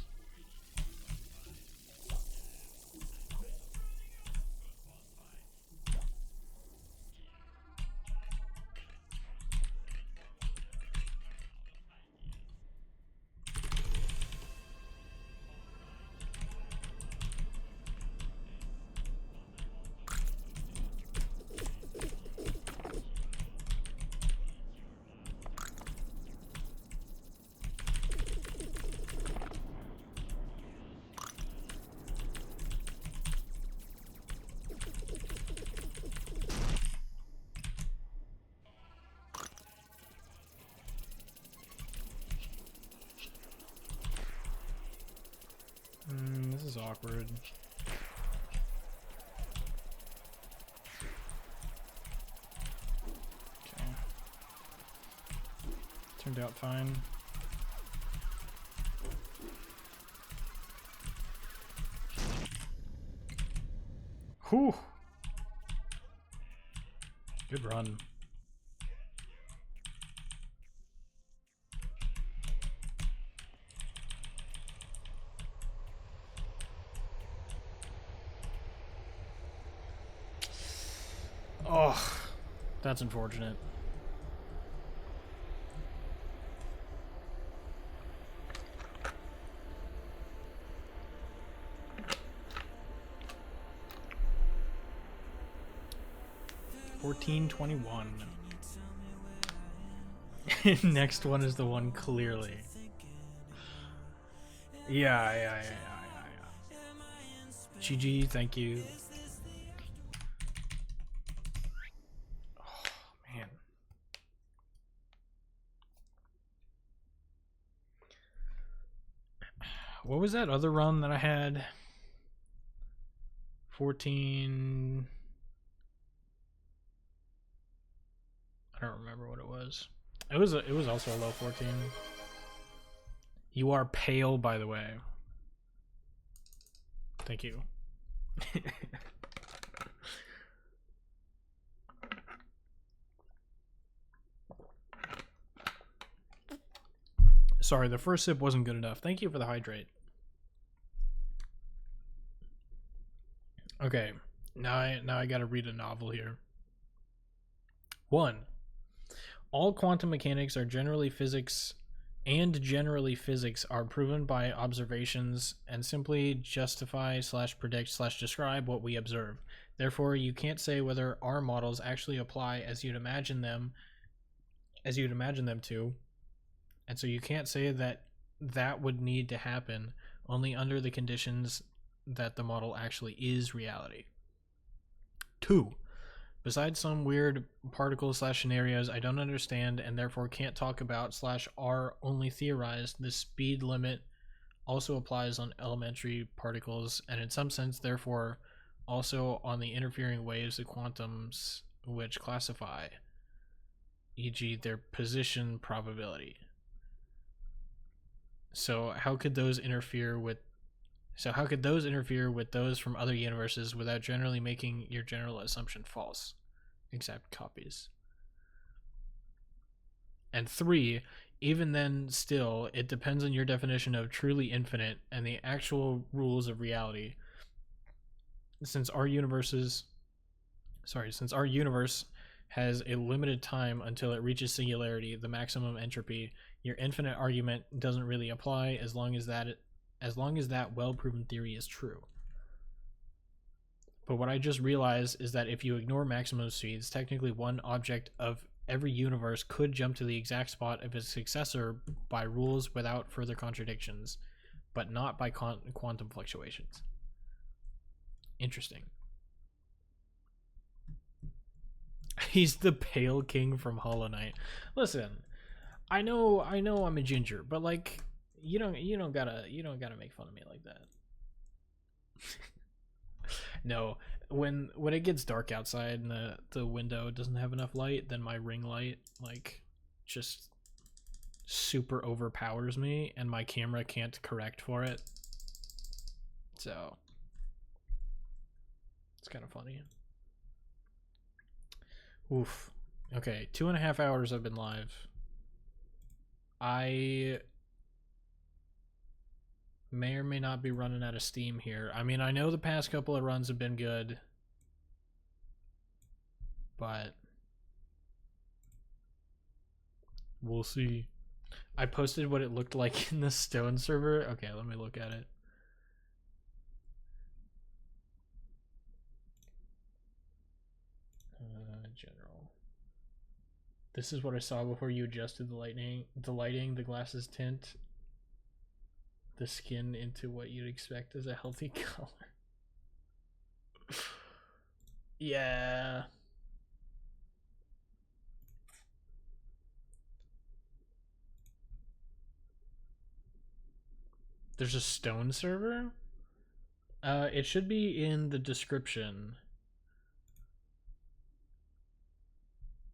Speaker 1: This is awkward. Okay. Turned out fine. Whew. Good run. Oh, that's unfortunate. $14.21. Next one is the one clearly. Yeah. GG, thank you. Oh, man. What was that other run that I had? 14. I don't remember what it was. It was also a low 14. You are pale, by the way. Thank you. Sorry, the first sip wasn't good enough. Thank you for the hydrate. Okay, now I gotta read a novel here. 1. All quantum mechanics are generally physics are proven by observations and simply justify / predict / describe what we observe. Therefore, you can't say whether our models actually apply as you'd imagine them to, and so you can't say that would need to happen only under the conditions that the model actually is reality. 2. Besides some weird particles / scenarios I don't understand and therefore can't talk about / are only theorized, the speed limit also applies on elementary particles and in some sense therefore also on the interfering waves of quantums which classify, e.g. their position probability. So how could those interfere with those from other universes without generally making your general assumption false? Exact copies. And 3, even then still, it depends on your definition of truly infinite and the actual rules of reality. Since our universe has a limited time until it reaches singularity, the maximum entropy, your infinite argument doesn't really apply as long as that well-proven theory is true. But what I just realized is that if you ignore maximum speeds, technically one object of every universe could jump to the exact spot of its successor by rules without further contradictions, but not by quantum fluctuations. Interesting. He's the Pale King from Hollow Knight. Listen, I know I'm a ginger, but like you don't gotta make fun of me like that. No, when it gets dark outside and the window doesn't have enough light, then my ring light like just super overpowers me and my camera can't correct for it. So it's kind of funny. Oof. Okay, 2.5 hours I've been live. I may or may not be running out of steam here. I mean, I know the past couple of runs have been good, but we'll see. I posted what it looked like in the Stone server. Okay, let me look at it. General. This is what I saw before you adjusted the lighting, the glasses tint, the skin into what you'd expect as a healthy color. Yeah. There's a Stone server? It should be in the description.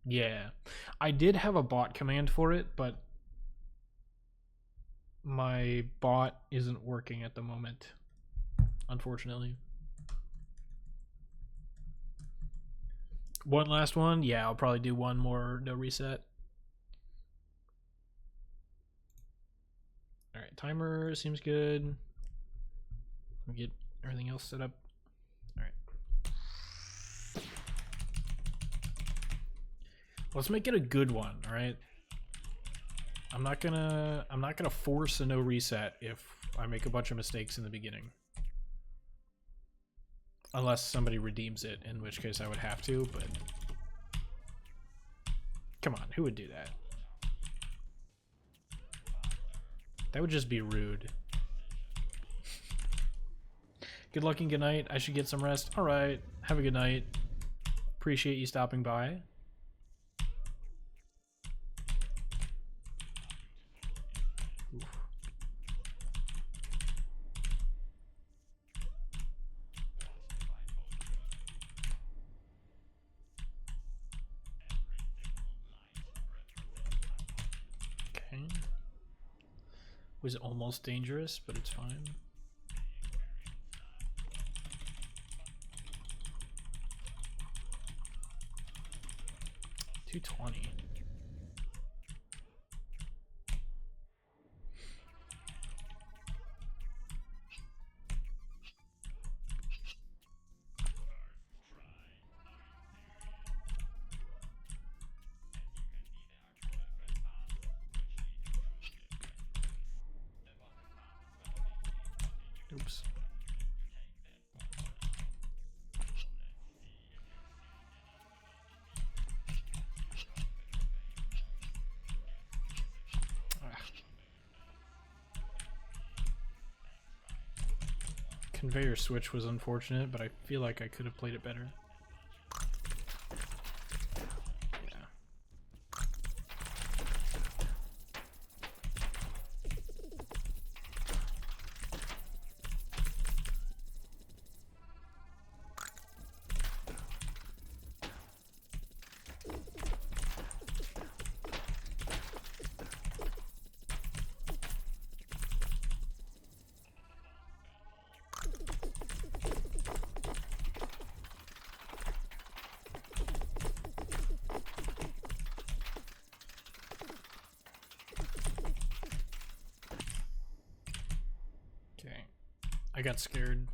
Speaker 1: Yeah. I did have a bot command for it, but my bot isn't working at the moment, unfortunately. One last one? Yeah, I'll probably do one more no reset. Alright, timer seems good. Let me get everything else set up. Alright. Let's make it a good one, alright? I'm not gonna force a no reset if I make a bunch of mistakes in the beginning. Unless somebody redeems it, in which case I would have to, but come on, who would do that? That would just be rude. Good luck and good night. I should get some rest. Alright, have a good night. Appreciate you stopping by. Oof. Okay. Was almost dangerous, but it's fine. $220. Oops. Conveyor switch was unfortunate, but I feel like I could have played it better. I got scared.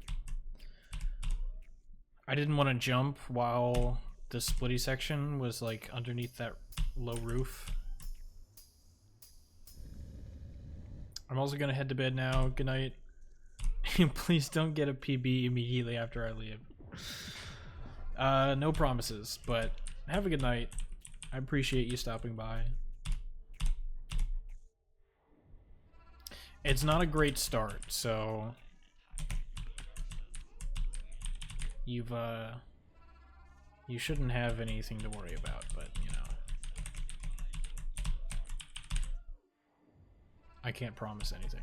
Speaker 1: I didn't want to jump while the splitty section was like underneath that low roof. I'm also gonna head to bed now. Good night. Please don't get a PB immediately after I leave. No promises, but have a good night. I appreciate you stopping by. It's not a great start, so you shouldn't have anything to worry about, but you know, I can't promise anything.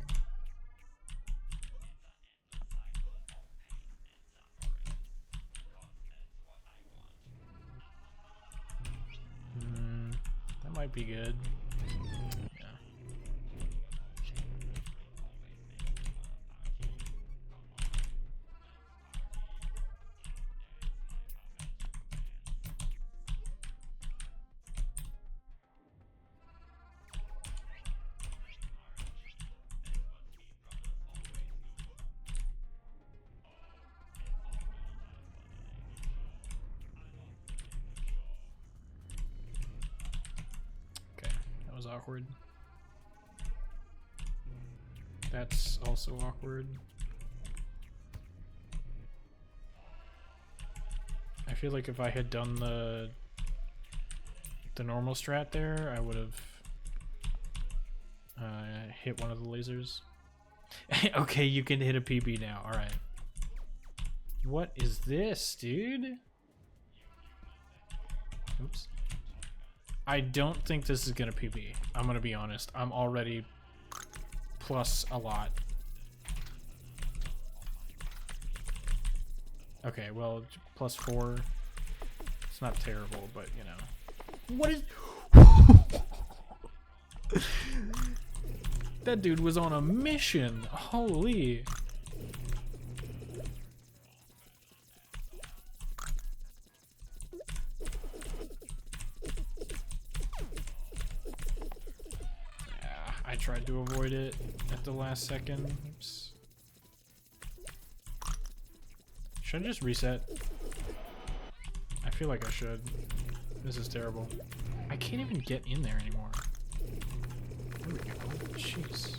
Speaker 1: That might be good. Yeah. Okay, that was awkward. That's also awkward. I feel like if I had done the normal strat there, I would have hit one of the lasers. Okay, you can hit a PB now. All right. What is this, dude? Oops. I don't think this is gonna PB. I'm gonna be honest. I'm already plus a lot. Okay, well, +4. It's not terrible, but you know. What is... That dude was on a mission. Holy. Yeah, I tried to avoid it at the last second. Oops. Should I just reset? I feel like I should. This is terrible. I can't even get in there anymore. There we go. Jeez.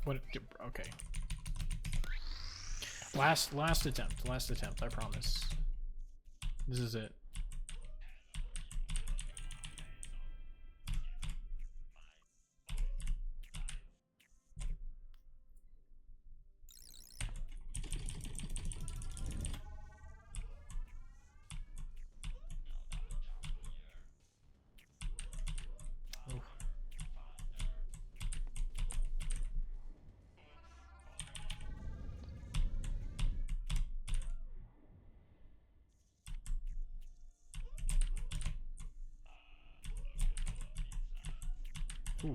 Speaker 1: What? Okay. Last attempt. Last attempt. I promise. This is it. Ooh.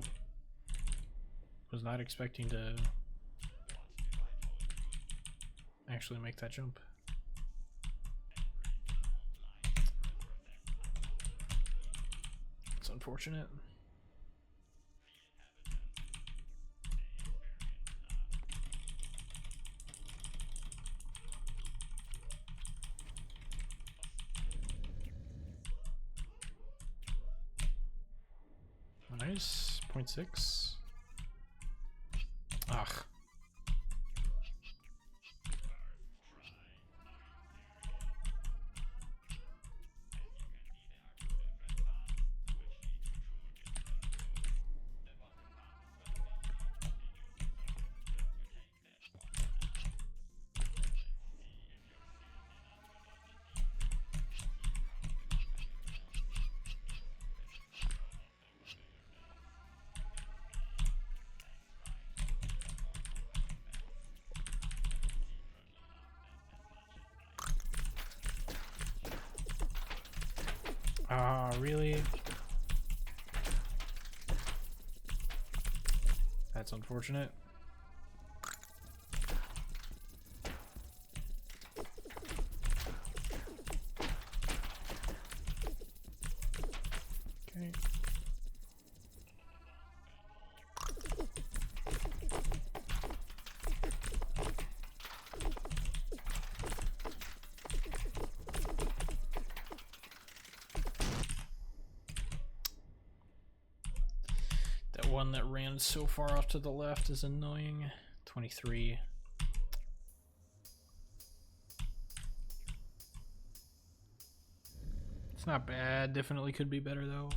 Speaker 1: Was not expecting to actually make that jump. It's unfortunate. Nice. 0.6. Ugh. Really? That's unfortunate. Okay. one that ran so far off to the left is annoying. 23. It's not bad. Definitely could be better though.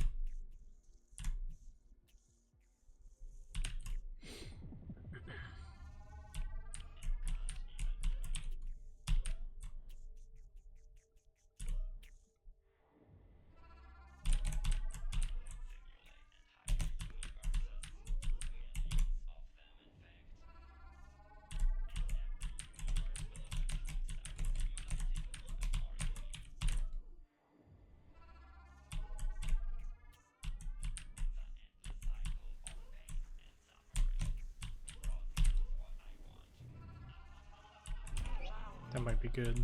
Speaker 1: That might be good.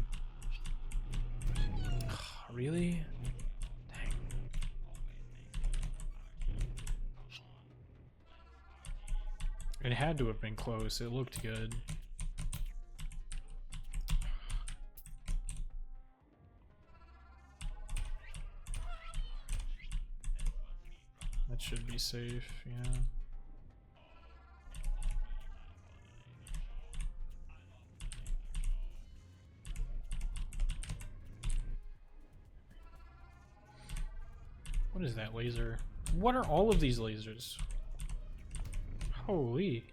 Speaker 1: Really? Dang. It had to have been close. It looked good. That should be safe, yeah. What is that laser? What are all of these lasers? Holy.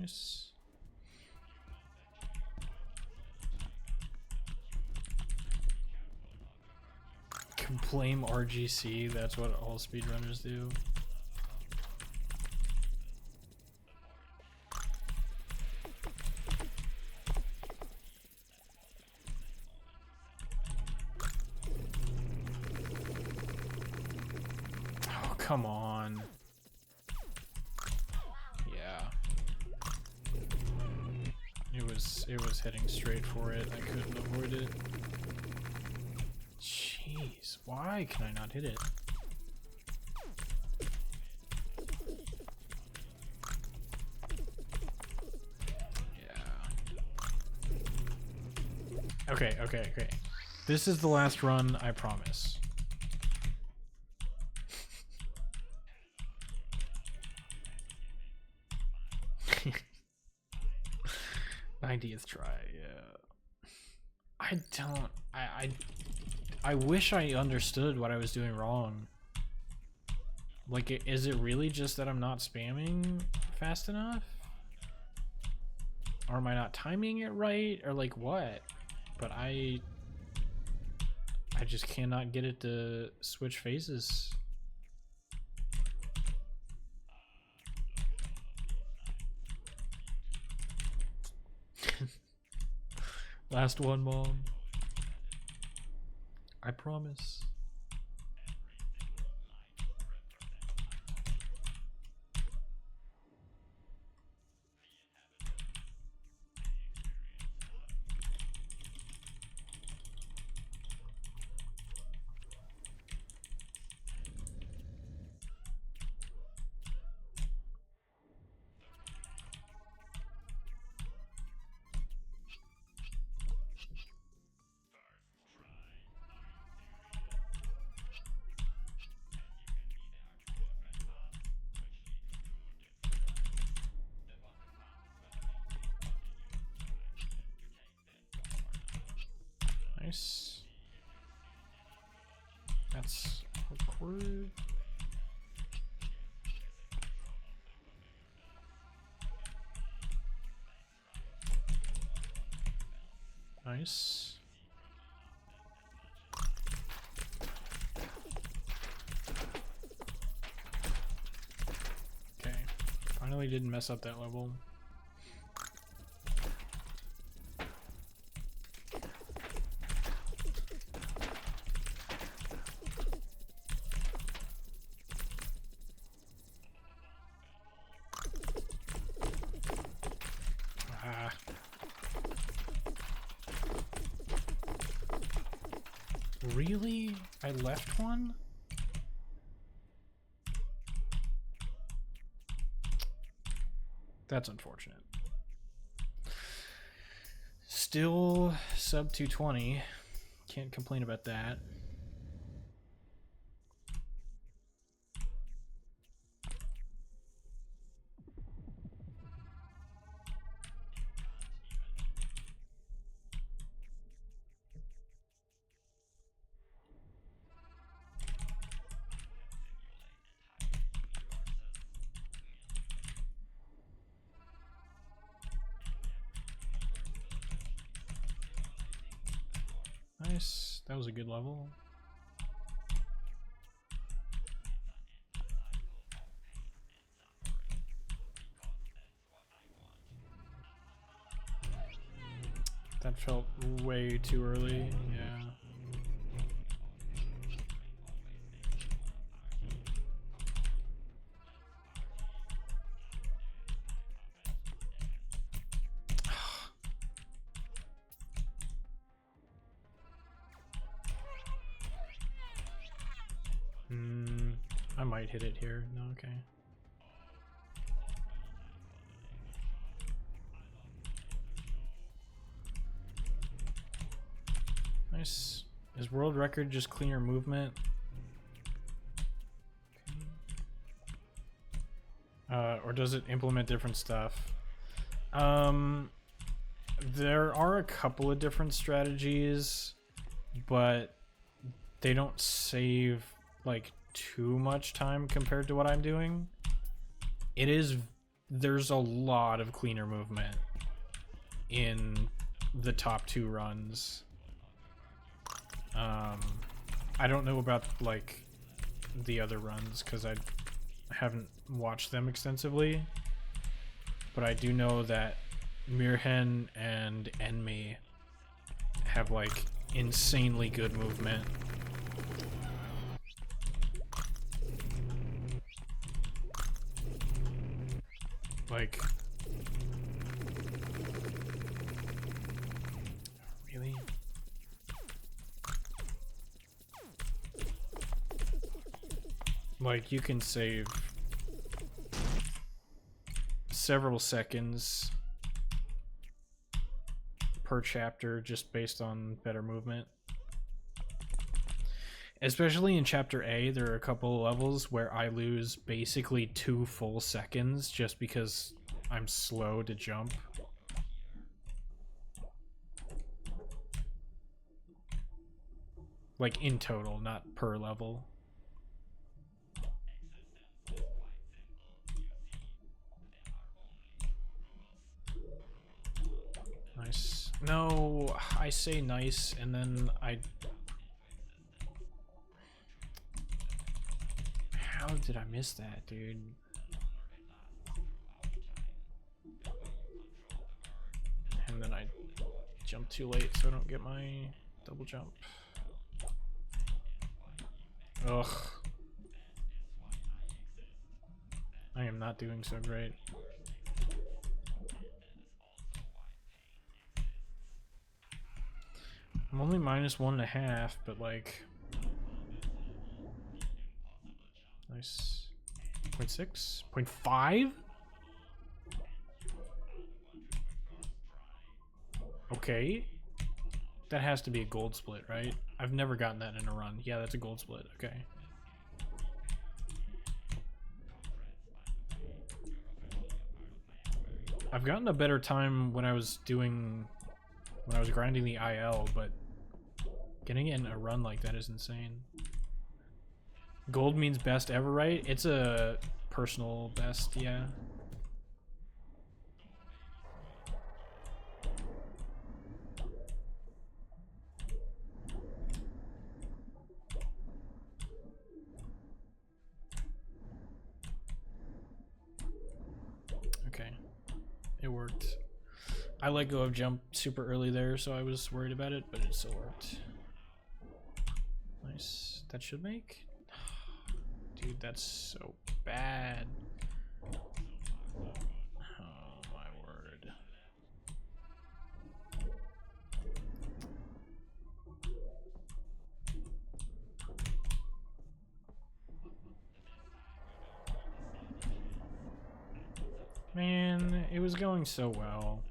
Speaker 1: Nice. Blame RGC, that's what all speedrunners do. Oh, come on. Yeah. It was heading straight for it. I couldn't avoid it. Jeez, why can I not hit it? Yeah. Okay. This is the last run, I promise. 90th try, yeah. I wish I understood what I was doing wrong. Like, is it really just that I'm not spamming fast enough? Or am I not timing it right? Or like what? But I just cannot get it to switch phases. Last one, Mom. I promise. Nice. That's awkward. Nice. Okay. Finally didn't mess up that level. Really? I left one? That's unfortunate. Still sub 220. Can't complain about that. Nice. That was a good level. That felt way too early. Yeah. I might hit it here. No, okay. Nice. Is world record just cleaner movement? Or does it implement different stuff? There are a couple of different strategies, but they don't save like too much time compared to what I'm doing. There's a lot of cleaner movement in the top 2 runs. I don't know about like the other runs because I haven't watched them extensively, but I do know that Mirhen and Enmi have like insanely good movement. Like, really? Like, you can save several seconds per chapter just based on better movement. Especially in Chapter A, there are a couple of levels where I lose basically 2 full seconds just because I'm slow to jump. Like, in total, not per level. Nice. No, I say nice, and then I... How did I miss that, dude? And then I jumped too late, so I don't get my double jump. Ugh. I am not doing so great. I'm only -1.5, but like... Nice. 0.6? 0.5? Okay. That has to be a gold split, right? I've never gotten that in a run. Yeah, that's a gold split. Okay. I've gotten a better time when I was grinding the IL, but getting it in a run like that is insane. Gold means best ever, right? It's a personal best, yeah. Okay. It worked. I let go of jump super early there, so I was worried about it, but it still worked. Nice. That should make? Dude, that's so bad. Oh my word. Man, It was going so well.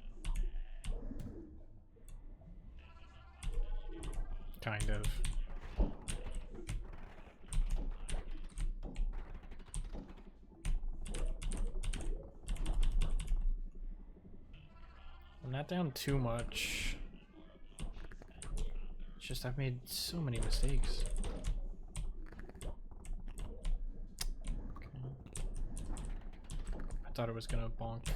Speaker 1: Kind of. I'm not down too much. It's just I've made so many mistakes. Okay. I thought it was gonna bonk.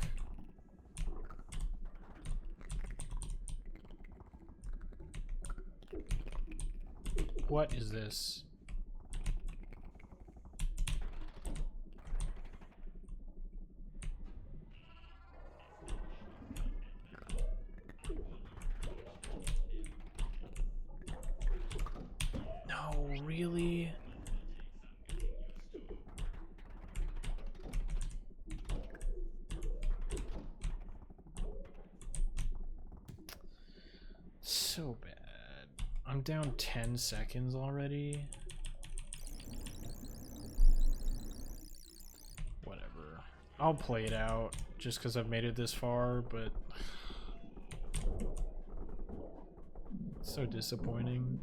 Speaker 1: What is this? No, really? So bad. I'm down 10 seconds already. Whatever. I'll play it out just because I've made it this far, but it's so disappointing.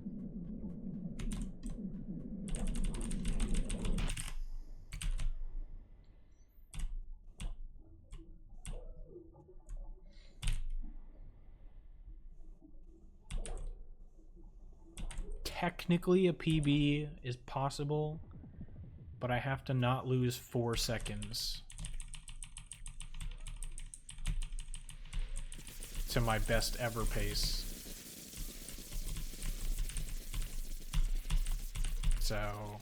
Speaker 1: Technically a PB is possible, but I have to not lose 4 seconds to my best ever pace. So,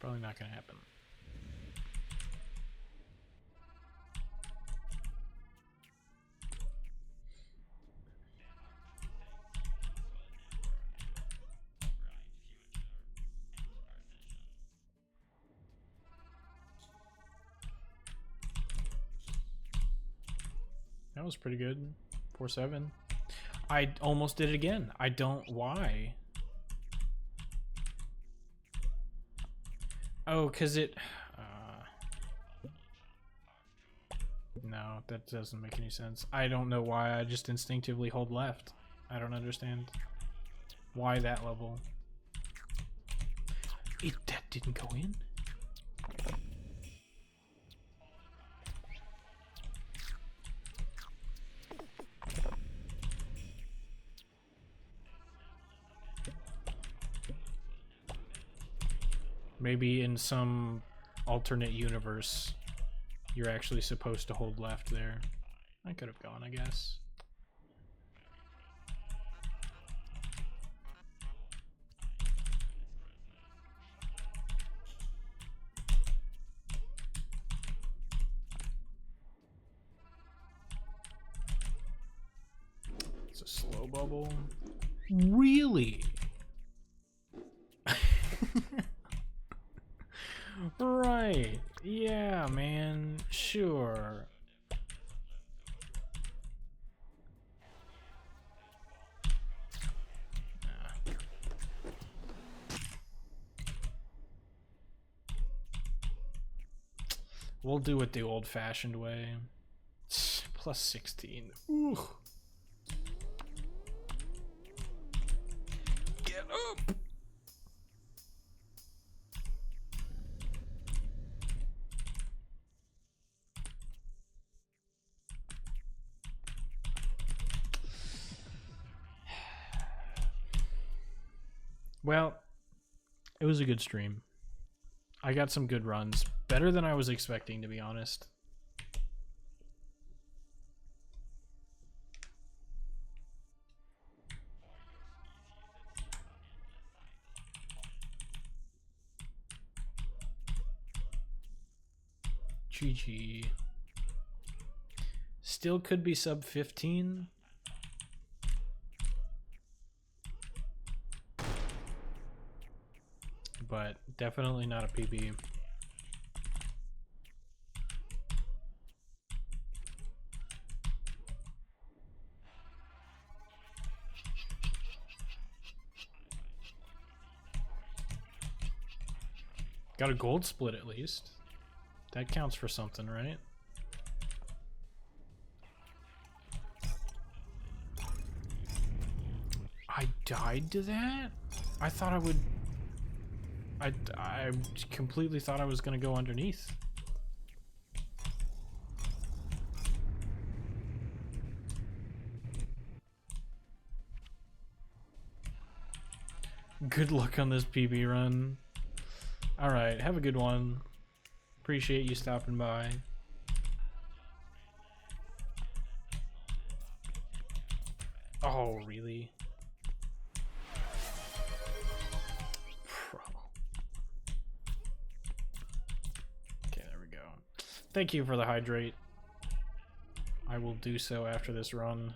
Speaker 1: probably not gonna happen. That was pretty good. 4-7. I almost did it again. I don't... Why? Oh, because it... no, that doesn't make any sense. I don't know why. I just instinctively hold left. I don't understand. Why that level? That didn't go in? Maybe in some alternate universe, you're actually supposed to hold left there. I could have gone, I guess. It's a slow bubble. Really? Right. Yeah, man. Sure. We'll do it the old-fashioned way. Plus 16. Ooh. Get up! Well, it was a good stream. I got some good runs. Better than I was expecting, to be honest. GG. Still could be sub 15. But definitely not a PB. Got a gold split at least. That counts for something, right? I died to that? I thought I would... I completely thought I was gonna go underneath. Good luck on this PB run. Alright, have a good one. Appreciate you stopping by. Oh, really? Bro. Okay, there we go. Thank you for the hydrate. I will do so after this run.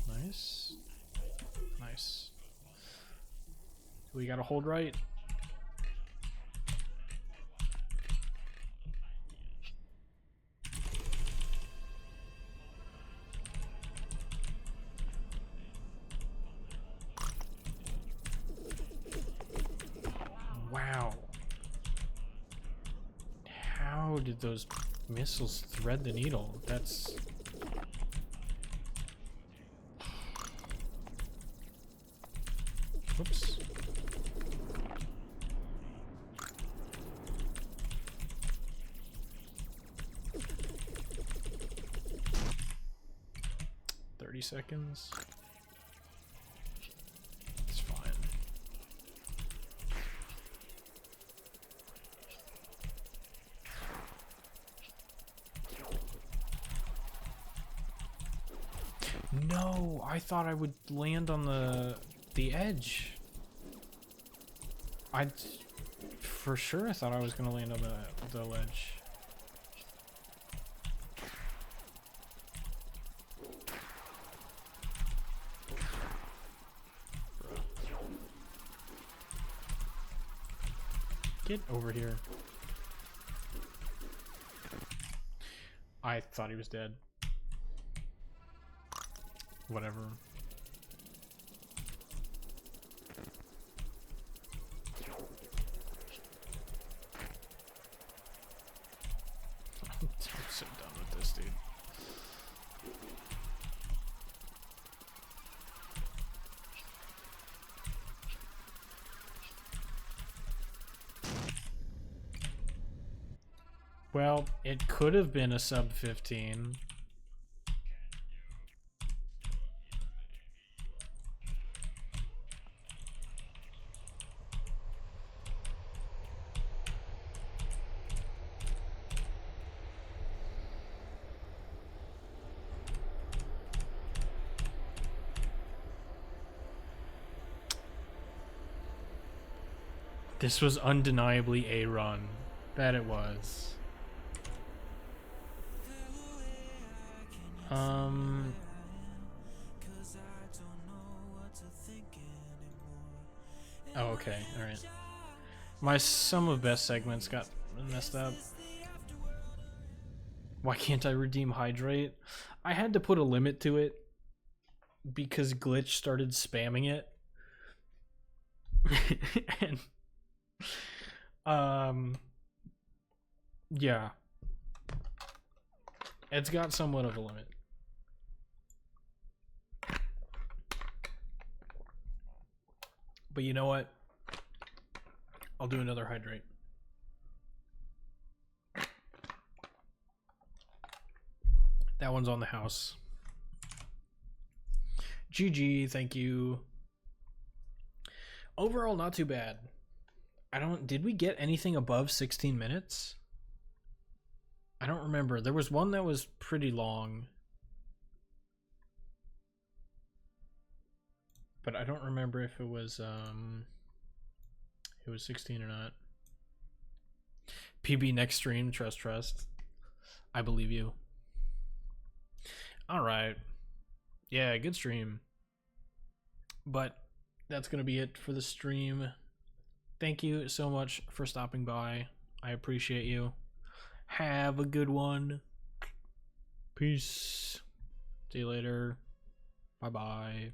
Speaker 1: Nice. Nice. We gotta hold right. Wow. How did those missiles thread the needle? That's... Whoops. Seconds. It's fine. No, I thought I would land on the edge. For sure I thought I was gonna land on the ledge. Get over here. I thought he was dead. Whatever. I'm so done with this, dude. Well, it could have been a sub 15. This was undeniably a run. That it was. Oh, okay, alright. My sum of best segments got messed up. Why can't I redeem Hydrate? I had to put a limit to it because Glitch started spamming it. And yeah. It's got somewhat of a limit. But you know what? I'll do another Hydrate. That one's on the house. GG, thank you. Overall, not too bad. Did we get anything above 16 minutes? I don't remember. There was one that was pretty long. But I don't remember if it was 16 or not. PB next stream, trust. I believe you. Alright. Yeah, good stream. But that's gonna be it for the stream. Thank you so much for stopping by. I appreciate you. Have a good one. Peace. See you later. Bye-bye.